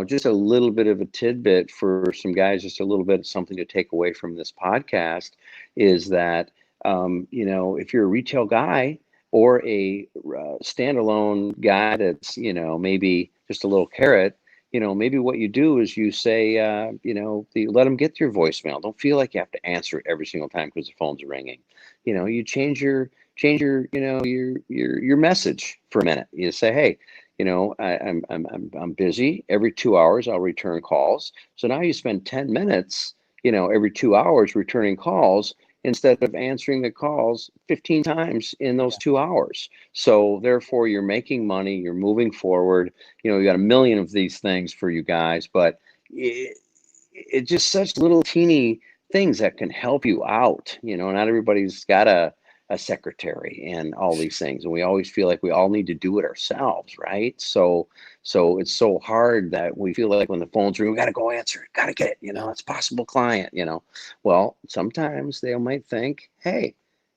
just a little bit of a tidbit for some guys, just a little bit of something to take away from this podcast is that, if you're a retail guy, or a standalone guy that's, maybe just a little carrot, maybe what you do is you say, you let them get your voicemail. Don't feel like you have to answer it every single time because the phone's ringing. You change your, your message for a minute. You say, hey, I'm busy. Every 2 hours I'll return calls. So now you spend 10 minutes, every 2 hours returning calls, instead of answering the calls 15 times in those 2 hours. So therefore you're making money, you're moving forward. You got a million of these things for you guys, but it's just such little teeny things that can help you out. Not everybody's got a secretary and all these things, and we always feel like we all need to do it ourselves, right? So it's so hard that we feel like when the phone's ring, we got to go answer it, got to get it, it's a possible client. Well, sometimes they might think, hey,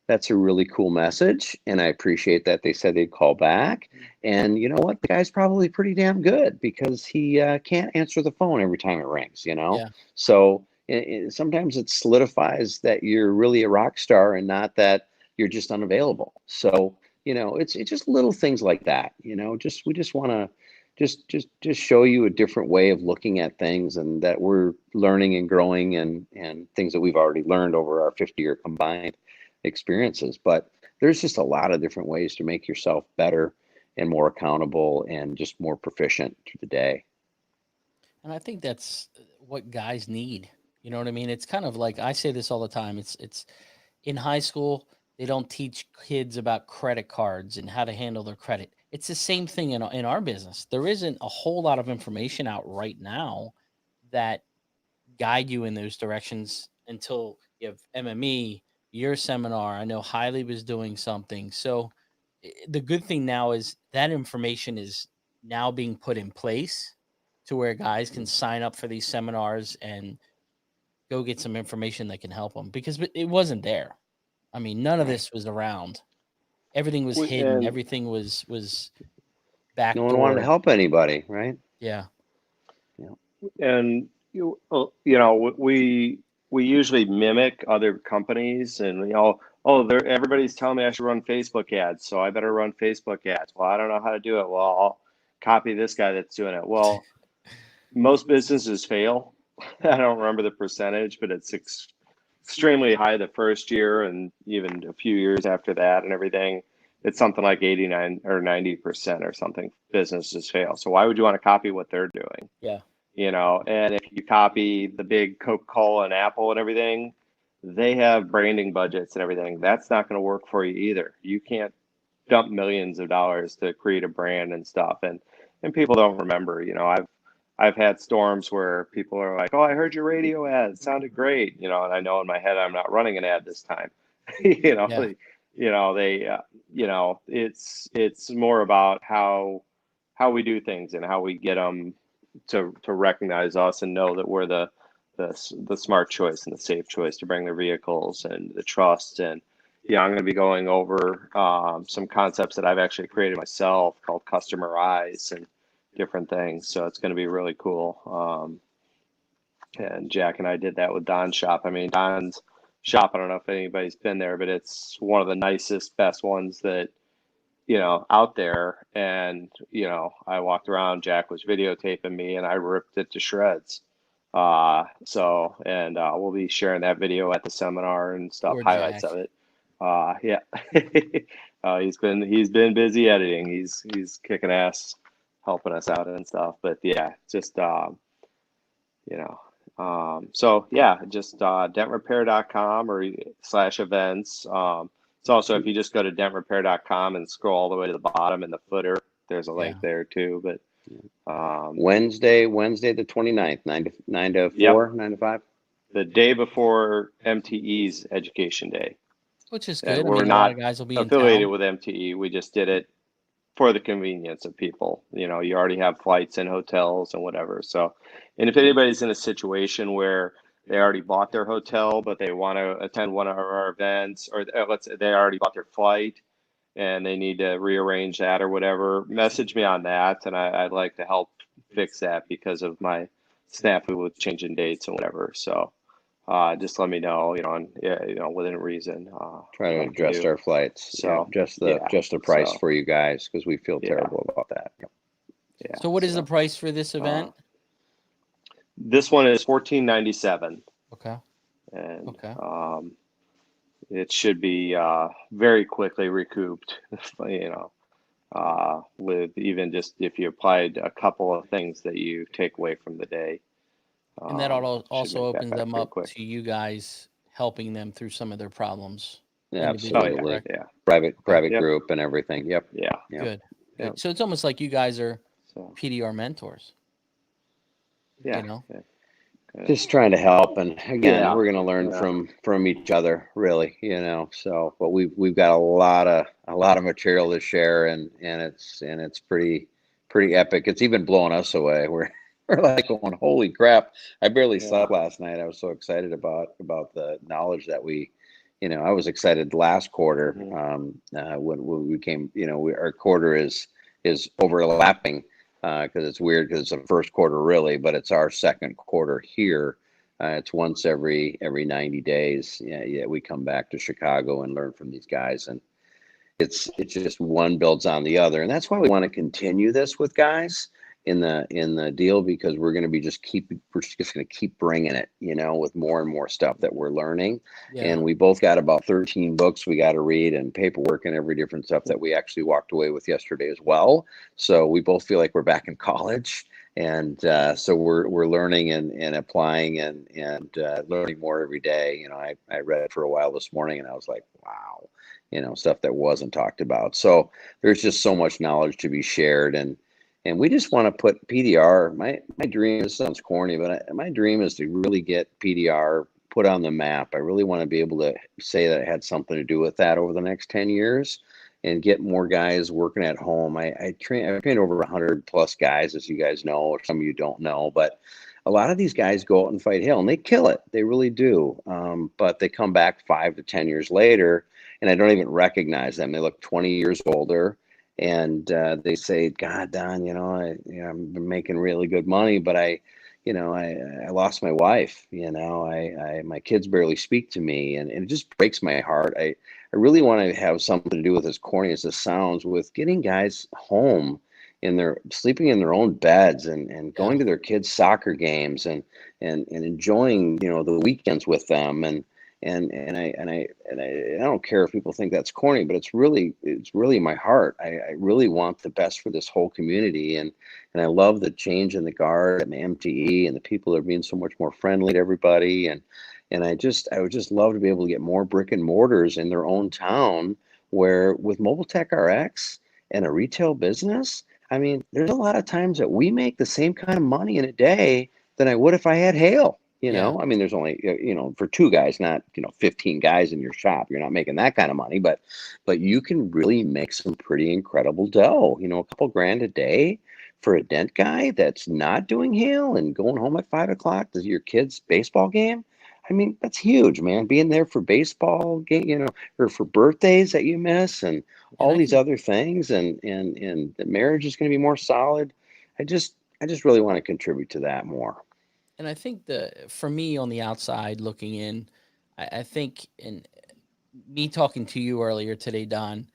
that's a really cool message, and I appreciate that they said they'd call back. And you know what, the guy's probably pretty damn good, because he can't answer the phone every time it rings. Yeah. So sometimes it solidifies that you're really a rock star, and not that you're just unavailable. So, it's just little things like that, we just want to just show you a different way of looking at things, and that we're learning and growing, and things that we've already learned over our 50-year combined experiences. But there's just a lot of different ways to make yourself better and more accountable and just more proficient through the day. And I think that's what guys need. You know what I mean? It's kind of like, I say this all the time. It's in high school, they don't teach kids about credit cards and how to handle their credit. It's the same thing in our business. There isn't a whole lot of information out right now that guide you in those directions until you have MME, your seminar. I know Hiley was doing something. So the good thing now is that information is now being put in place to where guys can sign up for these seminars and go get some information that can help them, because it wasn't there. I mean, none of this was around. Everything was hidden. And Everything was No one wanted to backdoored. help anybody, right? Yeah. and we usually mimic other companies, and oh, everybody's telling me I should run Facebook ads, so I better run Facebook ads. Well, I don't know how to do it. Well, I'll copy this guy that's doing it. Well, most businesses fail. I don't remember the percentage, but it's extremely high the first year and even a few years after that and everything. It's something like 89 or 90% or something businesses fail. So why would you want to copy what they're doing? Yeah. You know, and if you copy the big Coca-Cola and Apple and everything, they have branding budgets and everything. That's not going to work for you either. You can't dump millions of dollars to create a brand and stuff. And people don't remember, you know, I've had storms where people are like, "Oh, I heard your radio ad. It sounded great." You know, and I know in my head I'm not running an ad this time. you know, Yeah. you know, it's more about how we do things and how we get them to recognize us and know that we're the smart choice and the safe choice to bring their vehicles and the trust. And yeah, I'm going to be going over some concepts that I've actually created myself called customer eyes and different things. So it's going to be really cool. And Jack and I did that with Don's shop. I mean, Don's shop, I don't know if anybody's been there, but it's one of the nicest, best ones that, you know, out there. And, you know, I walked around, Jack was videotaping me and I ripped it to shreds. We'll be sharing that video at the seminar and stuff, Poor highlights Jack. of it. Yeah. He's been busy editing. He's kicking ass, helping us out and stuff. But yeah, just, you know, so yeah, just dentrepair.com or /events. It's also, if you just go to dentrepair.com and scroll all the way to the bottom in the footer, there's a link there too. But Wednesday the 29th, 9 to 4, 9 to 5. The day before MTE's Education Day. Which is And good. I we're mean, a not lot of guys will be in affiliated town. with MTE. We just did it for the convenience of people. You know, you already have flights and hotels and whatever. So, and if anybody's in a situation where they already bought their hotel, but they want to attend one of our events, or let's say they already bought their flight and they need to rearrange that or whatever, message me on that. And I'd like to help fix that because of my snafu with changing dates and whatever. So, just let me know, you know, and you know, within reason. Try to adjust our flights. So just the price for you guys, because we feel terrible about that. Yeah. So what is the price for this event? This one is $14.97. Okay. And it should be very quickly recouped, you know, with even just if you applied a couple of things that you take away from the day. And that also opens that them up quick. to you guys helping them through some of their problems. Yeah, absolutely. Yeah. Private group and everything. Yep. Yeah. Good. Yep. So it's almost like you guys are PDR mentors. Yeah. You know? Just trying to help, and again, we're going to learn from each other, really, you know. So, but we've got a lot of material to share, and it's pretty epic. It's even blowing us away. We're like going, holy crap! I barely slept last night. I was so excited about the knowledge that we, you know, I was excited last quarter when we came. You know, our quarter is overlapping. Because it's weird because it's the first quarter really, but it's our second quarter here. It's once every 90 days. Yeah, we come back to Chicago and learn from these guys, and it's just one builds on the other, and that's why we want to continue this with guys in the deal, because we're going to just going to keep bringing it, you know, with more and more stuff that we're learning. And we both got about 13 books we got to read and paperwork and every different stuff that we actually walked away with yesterday as well. So we both feel like we're back in college, and so we're learning and applying and learning more every day. You know, I read it for a while this morning and I was like, wow, you know, stuff that wasn't talked about. So there's just so much knowledge to be shared, and we just want to put PDR. My dream, this sounds corny, but my dream is to really get PDR put on the map. I really want to be able to say that I had something to do with that over the next 10 years and get more guys working at home. I've trained over 100 plus guys, as you guys know, or some of you don't know, but a lot of these guys go out and fight hell and they kill it. They really do. But they come back 5 to 10 years later and I don't even recognize them. They look 20 years older. And they say, God, Don, you know, I've been making really good money, but I I lost my wife, my kids barely speak to me, and it just breaks my heart. I really want to have something to do with, as corny as this sounds, with getting guys home in their sleeping in their own beds, and Yeah. going to their kids' soccer games, and enjoying, the weekends with them. And I don't care if people think that's corny, but it's really my heart. I really want the best for this whole community, and I love the change in the guard and the MTE, and the people are being so much more friendly to everybody. And I would just love to be able to get more brick and mortars in their own town, where with Mobile Tech RX and a retail business, I mean, there's a lot of times that we make the same kind of money in a day than I would if I had hail. Yeah. I mean, there's only, for two guys, not, 15 guys in your shop. You're not making that kind of money, but you can really make some pretty incredible dough, a couple grand a day for a dent guy that's not doing hail and going home at 5 o'clock to your kid's baseball game. I mean, that's huge, man. Being there for baseball game, or for birthdays that you miss, and And all I these think other things, and the marriage is going to be more solid. I just really want to contribute to that more. and I think for me on the outside looking in, I think in me talking to you earlier today, Don,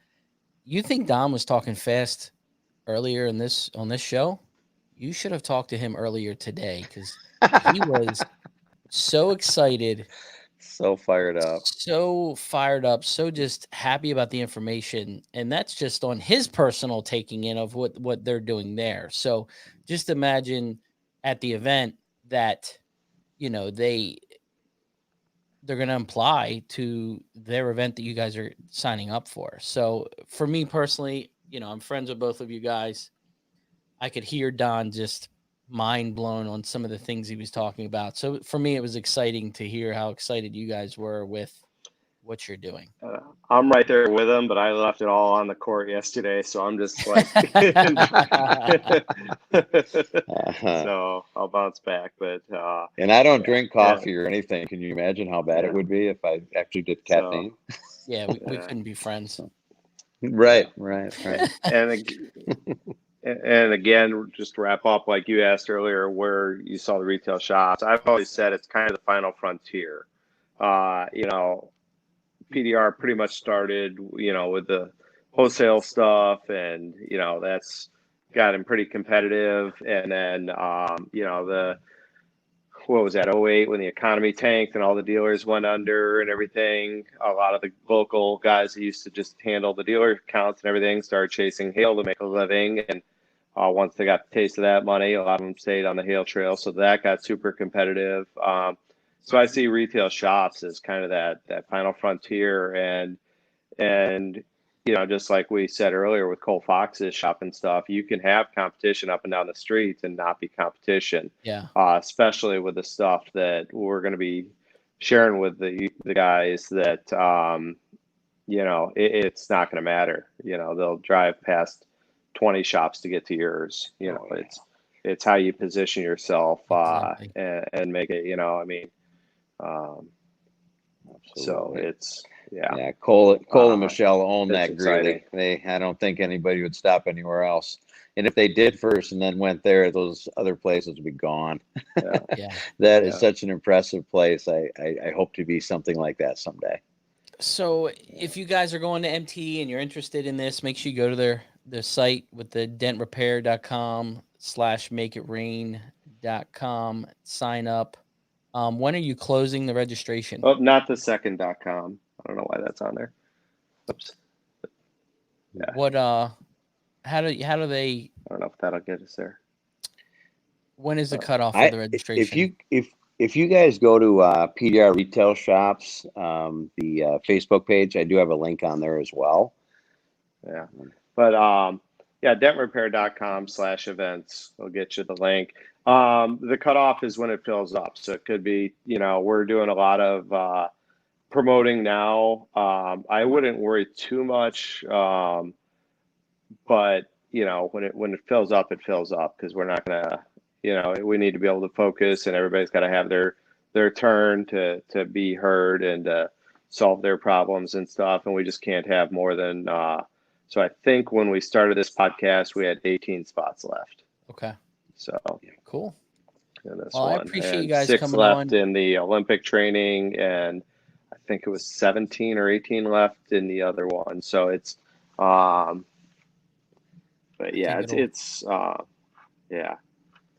you think Don was talking fast earlier on this show? You should have talked to him earlier today, because he was so excited, So fired up. so fired up, so just happy about the information, and that's just on his personal taking in of what they're doing there. So just imagine at the event that you know they're going to apply to their event that you guys are signing up for. So for me personally, I'm friends with both of you guys. I could hear Don just mind blown on some of the things he was talking about. So for me, it was exciting to hear how excited you guys were with what you're doing. Uh, I'm right there with them, but I left it all on the court yesterday, so I'm just like, Uh-huh. so I'll bounce back. But And I don't yeah, drink yeah, coffee or anything. Can you imagine how bad it yeah. would be if I actually did So caffeine? Yeah, we yeah, couldn't be friends. So, yeah. right, right, right. And again, just to wrap up, like you asked earlier, where you saw the retail shops, I've always said it's kind of the final frontier. You know, PDR pretty much started, with the wholesale stuff, and that's gotten pretty competitive. And then, the what was that, '08, when the economy tanked and all the dealers went under and everything. A lot of the local guys that used to just handle the dealer accounts and everything started chasing hail to make a living. And once they got the taste of that money, a lot of them stayed on the hail trail. So that got super competitive. So I see retail shops as kind of that final frontier, and just like we said earlier with Cole Fox's shop and stuff, you can have competition up and down the street and not be competition, Yeah, especially with the stuff that we're going to be sharing with the guys that it's not going to matter. They'll drive past 20 shops to get to yours. Oh, yeah. It's how you position yourself, exactly. and make it. I mean, um, so Absolutely. it's yeah, Yeah, Cole and uh, Michelle own it's that exciting. Greeley. I don't think anybody would stop anywhere else. And if they did first and then went there, those other places would be gone. Yeah, Yeah. That is yeah. such an impressive place. I hope to be something like that someday. So if you guys are going to MT and you're interested in this, make sure you go to their site with the dentrepair.com/makeitrain.com. Sign up. When are you closing the registration? Oh, not the second.com. I don't know why that's on there. Oops. Yeah, What how do they I don't know if that'll get us there. when is the Uh, cutoff for I the if registration? you if you guys go to PDR Retail Shops, the Facebook page, I do have a link on there as well. yeah, but yeah, dentrepair.com/events will get you the link. The cutoff is when it fills up, so it could be, we're doing a lot of promoting now. I wouldn't worry too much, but when it fills up, it fills up, because we're not gonna, we need to be able to focus, and everybody's got to have their turn to be heard and solve their problems and stuff, and we just can't have more than. So I think when we started this podcast, we had 18 spots left. Okay, So cool. in this Well, I one, appreciate you and guys 6 coming left on. in the Olympic training, and I think it was 17 or 18 left in the other one. So it's, but I yeah, think yeah.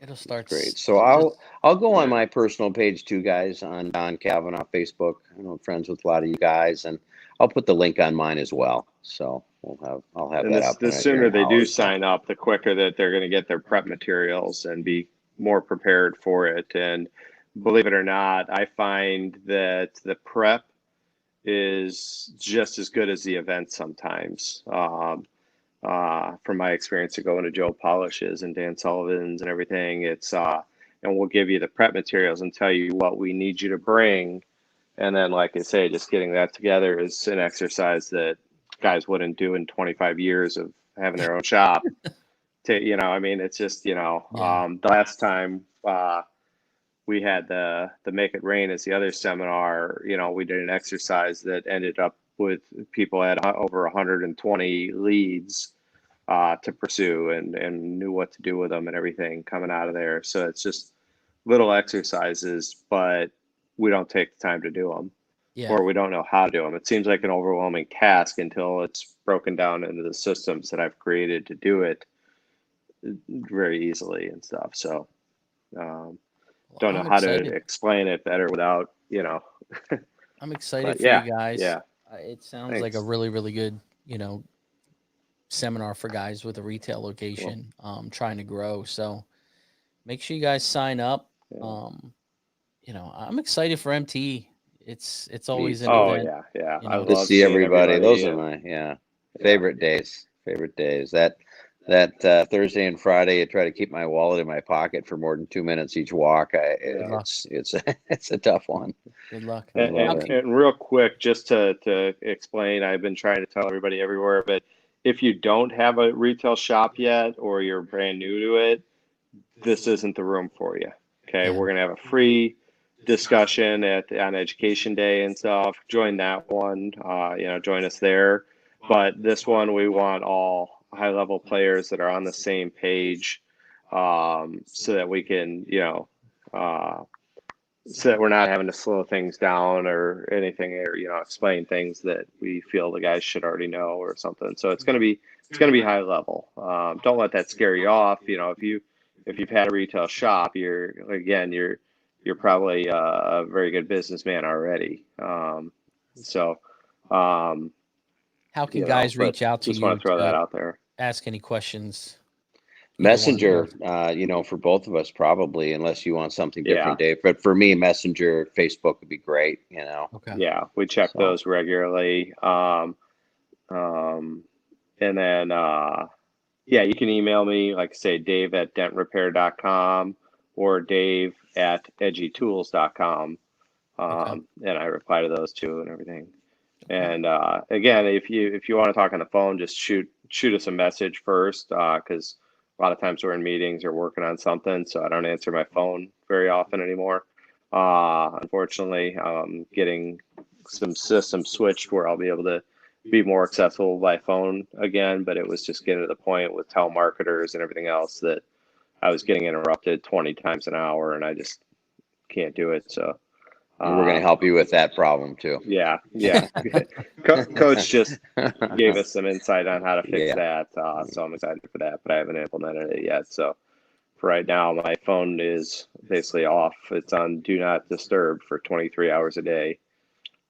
it'll start Great. So I'll go on my personal page too, guys, on Don Kavanaugh Facebook. I'm friends with a lot of you guys, and I'll put the link on mine as well. So I'll have And that up the here sooner in they do hours. sign up, the quicker that they're going to get their prep materials and be more prepared for it. And believe it or not, I find that the prep is just as good as the event sometimes. From my experience of going to Joe Polish's and Dan Sullivan's and everything, and we'll give you the prep materials and tell you what we need you to bring. And then, like I say, just getting that together is an exercise that guys wouldn't do in 25 years of having their own shop. I mean, it's just, the last time we had the Make It Rain as the other seminar, we did an exercise that ended up with people at over 120 leads to pursue and knew what to do with them and everything coming out of there. So it's just little exercises, but we don't take the time to do them. Yeah. Or we don't know how to do them. It seems like an overwhelming task until it's broken down into the systems that I've created to do it very easily and stuff. So don't know I'm how to excited. explain it better without, I'm excited but for you guys. Yeah. It sounds like a really, really good, seminar for guys with a retail location, trying to grow. So make sure you guys sign up. Yeah. I'm excited for MT. It's always an Oh event. yeah. I To love see seeing everybody. Those are and- my favorite days. Favorite days. That Thursday and Friday, I try to keep my wallet in my pocket for more than 2 minutes each walk. It's it's a tough one. Good luck. And real quick, just to explain, I've been trying to tell everybody everywhere, but if you don't have a retail shop yet or you're brand new to it, this isn't the room for you. Okay, Yeah. we're gonna have a free discussion on Education Day and stuff. Join that one. Join us there. But this one, we want all high-level players that are on the same page, so that we can, so that we're not having to slow things down or anything, or explain things that we feel the guys should already know or something. So it's gonna be high level. Don't let that scare you off. If you've had a retail shop, you're probably a very good businessman already. How can guys reach out to just you? want to throw that out there. Ask any questions. Messenger, for both of us probably, unless you want something different, Dave. But for me, Messenger, Facebook would be great. Okay. Yeah, we check those regularly. And then you can email me, like I say, Dave@dentrepair.com or Dave@edgytools.com. And I reply to those too and everything. And again, if you want to talk on the phone, just shoot us a message first, because a lot of times we're in meetings or working on something, so I don't answer my phone very often anymore. Unfortunately, getting some systems switched where I'll be able to be more accessible by phone again, but it was just getting to the point with telemarketers and everything else that I was getting interrupted 20 times an hour, and I just can't do it. So we're going to help you with that problem too. Yeah. Coach just gave us some insight on how to fix that, so I'm excited for that, but I haven't implemented it yet. So for right now, my phone is basically off. It's on do not disturb for 23 hours a day,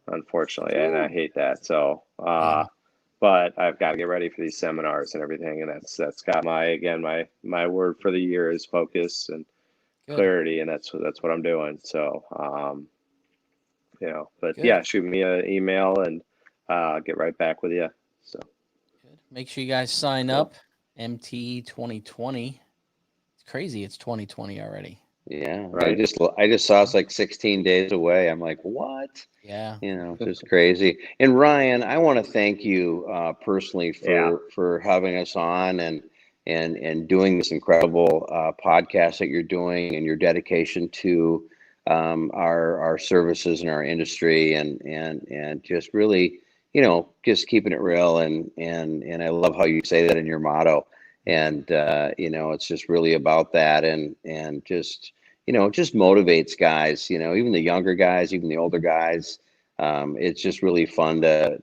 unfortunately, and I hate that. So but I've got to get ready for these seminars and everything, and that's got my word for the year is focus and clarity, and that's what I'm doing. So shoot me an email and get right back with you. So good. Make sure you guys sign up. MT 2020. It's crazy. It's 2020 already. Yeah. Right. I just saw it's like 16 days away. I'm like, what? Yeah. Just crazy. And Ryan, I want to thank you personally for having us on and doing this incredible podcast that you're doing, and your dedication to our services and our industry, and just really, just keeping it real, and I love how you say that in your motto, and it's just really about that, and just it just motivates guys, even the younger guys, even the older guys. It's just really fun to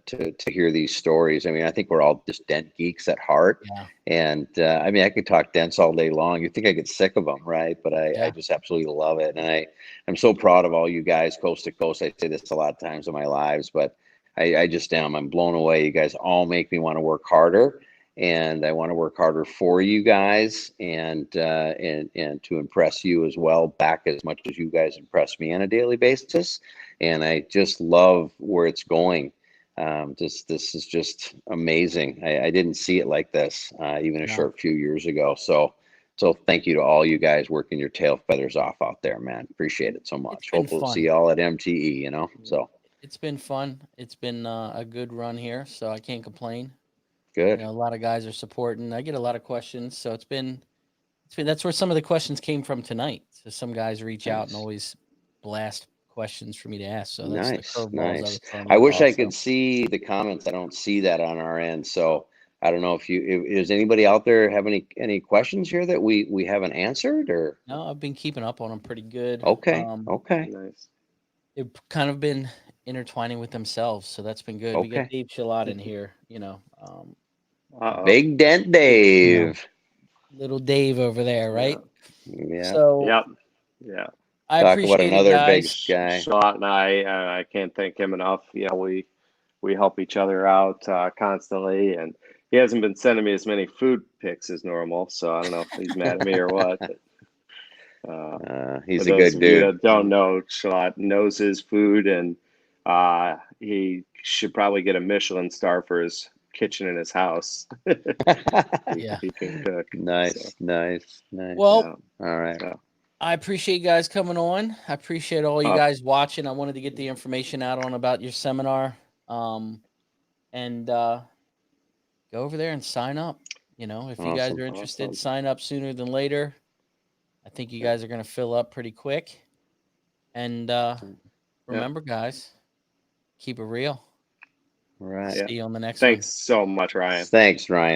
hear these stories. I mean, I think we're all just dent geeks at heart. Yeah. And I mean, I could talk dents all day long. You think I get sick of them, right? But I Yeah. just absolutely love it. And I'm so proud of all you guys coast to coast. I say this a lot of times in my lives, but I just am. I'm blown away. You guys all make me want to work harder. And I want to work harder for you guys and to impress you as well, back as much as you guys impress me on a daily basis. And I just love where it's going. This is just amazing. I didn't see it like this even a short few years ago. So thank you to all you guys working your tail feathers off out there, man. Appreciate it so much. Hope we'll see y'all at MTE, so. It's been fun. It's been a good run here, so I can't complain. Good. A lot of guys are supporting. I get a lot of questions, so it's been that's where some of the questions came from tonight. So some guys reach out and always blast questions for me to ask. So that's the curveballs I was throwing. I wish I could see the comments. I don't see that on our end. So I don't know if is anybody out there have any questions here that we haven't answered, or? No, I've been keeping up on them pretty good. Okay. Okay. Nice. They've kind of been intertwining with themselves, so that's been good. We got Dave Shutt in here, Big Dent Dave. Little Dave over there, right? Yeah. So yeah. I Talk appreciate about another it, big guys. guy. Shutt and I can't thank him enough. We help each other out constantly, and he hasn't been sending me as many food pics as normal, so I don't know if he's mad at me or what. But, he's for a those good of dude. you that don't know, Shutt knows his food, and he should probably get a Michelin star for his kitchen in his house. Yeah. He can cook. Nice. Well, all right. I appreciate you guys coming on. I appreciate all you guys watching. I wanted to get the information out about your seminar, and go over there and sign up. If you guys are interested, sign up sooner than later. I think you guys are going to fill up pretty quick. And remember, guys, keep it real. All right. See you on the next one. Thanks so much, Ryan. Thanks, Ryan.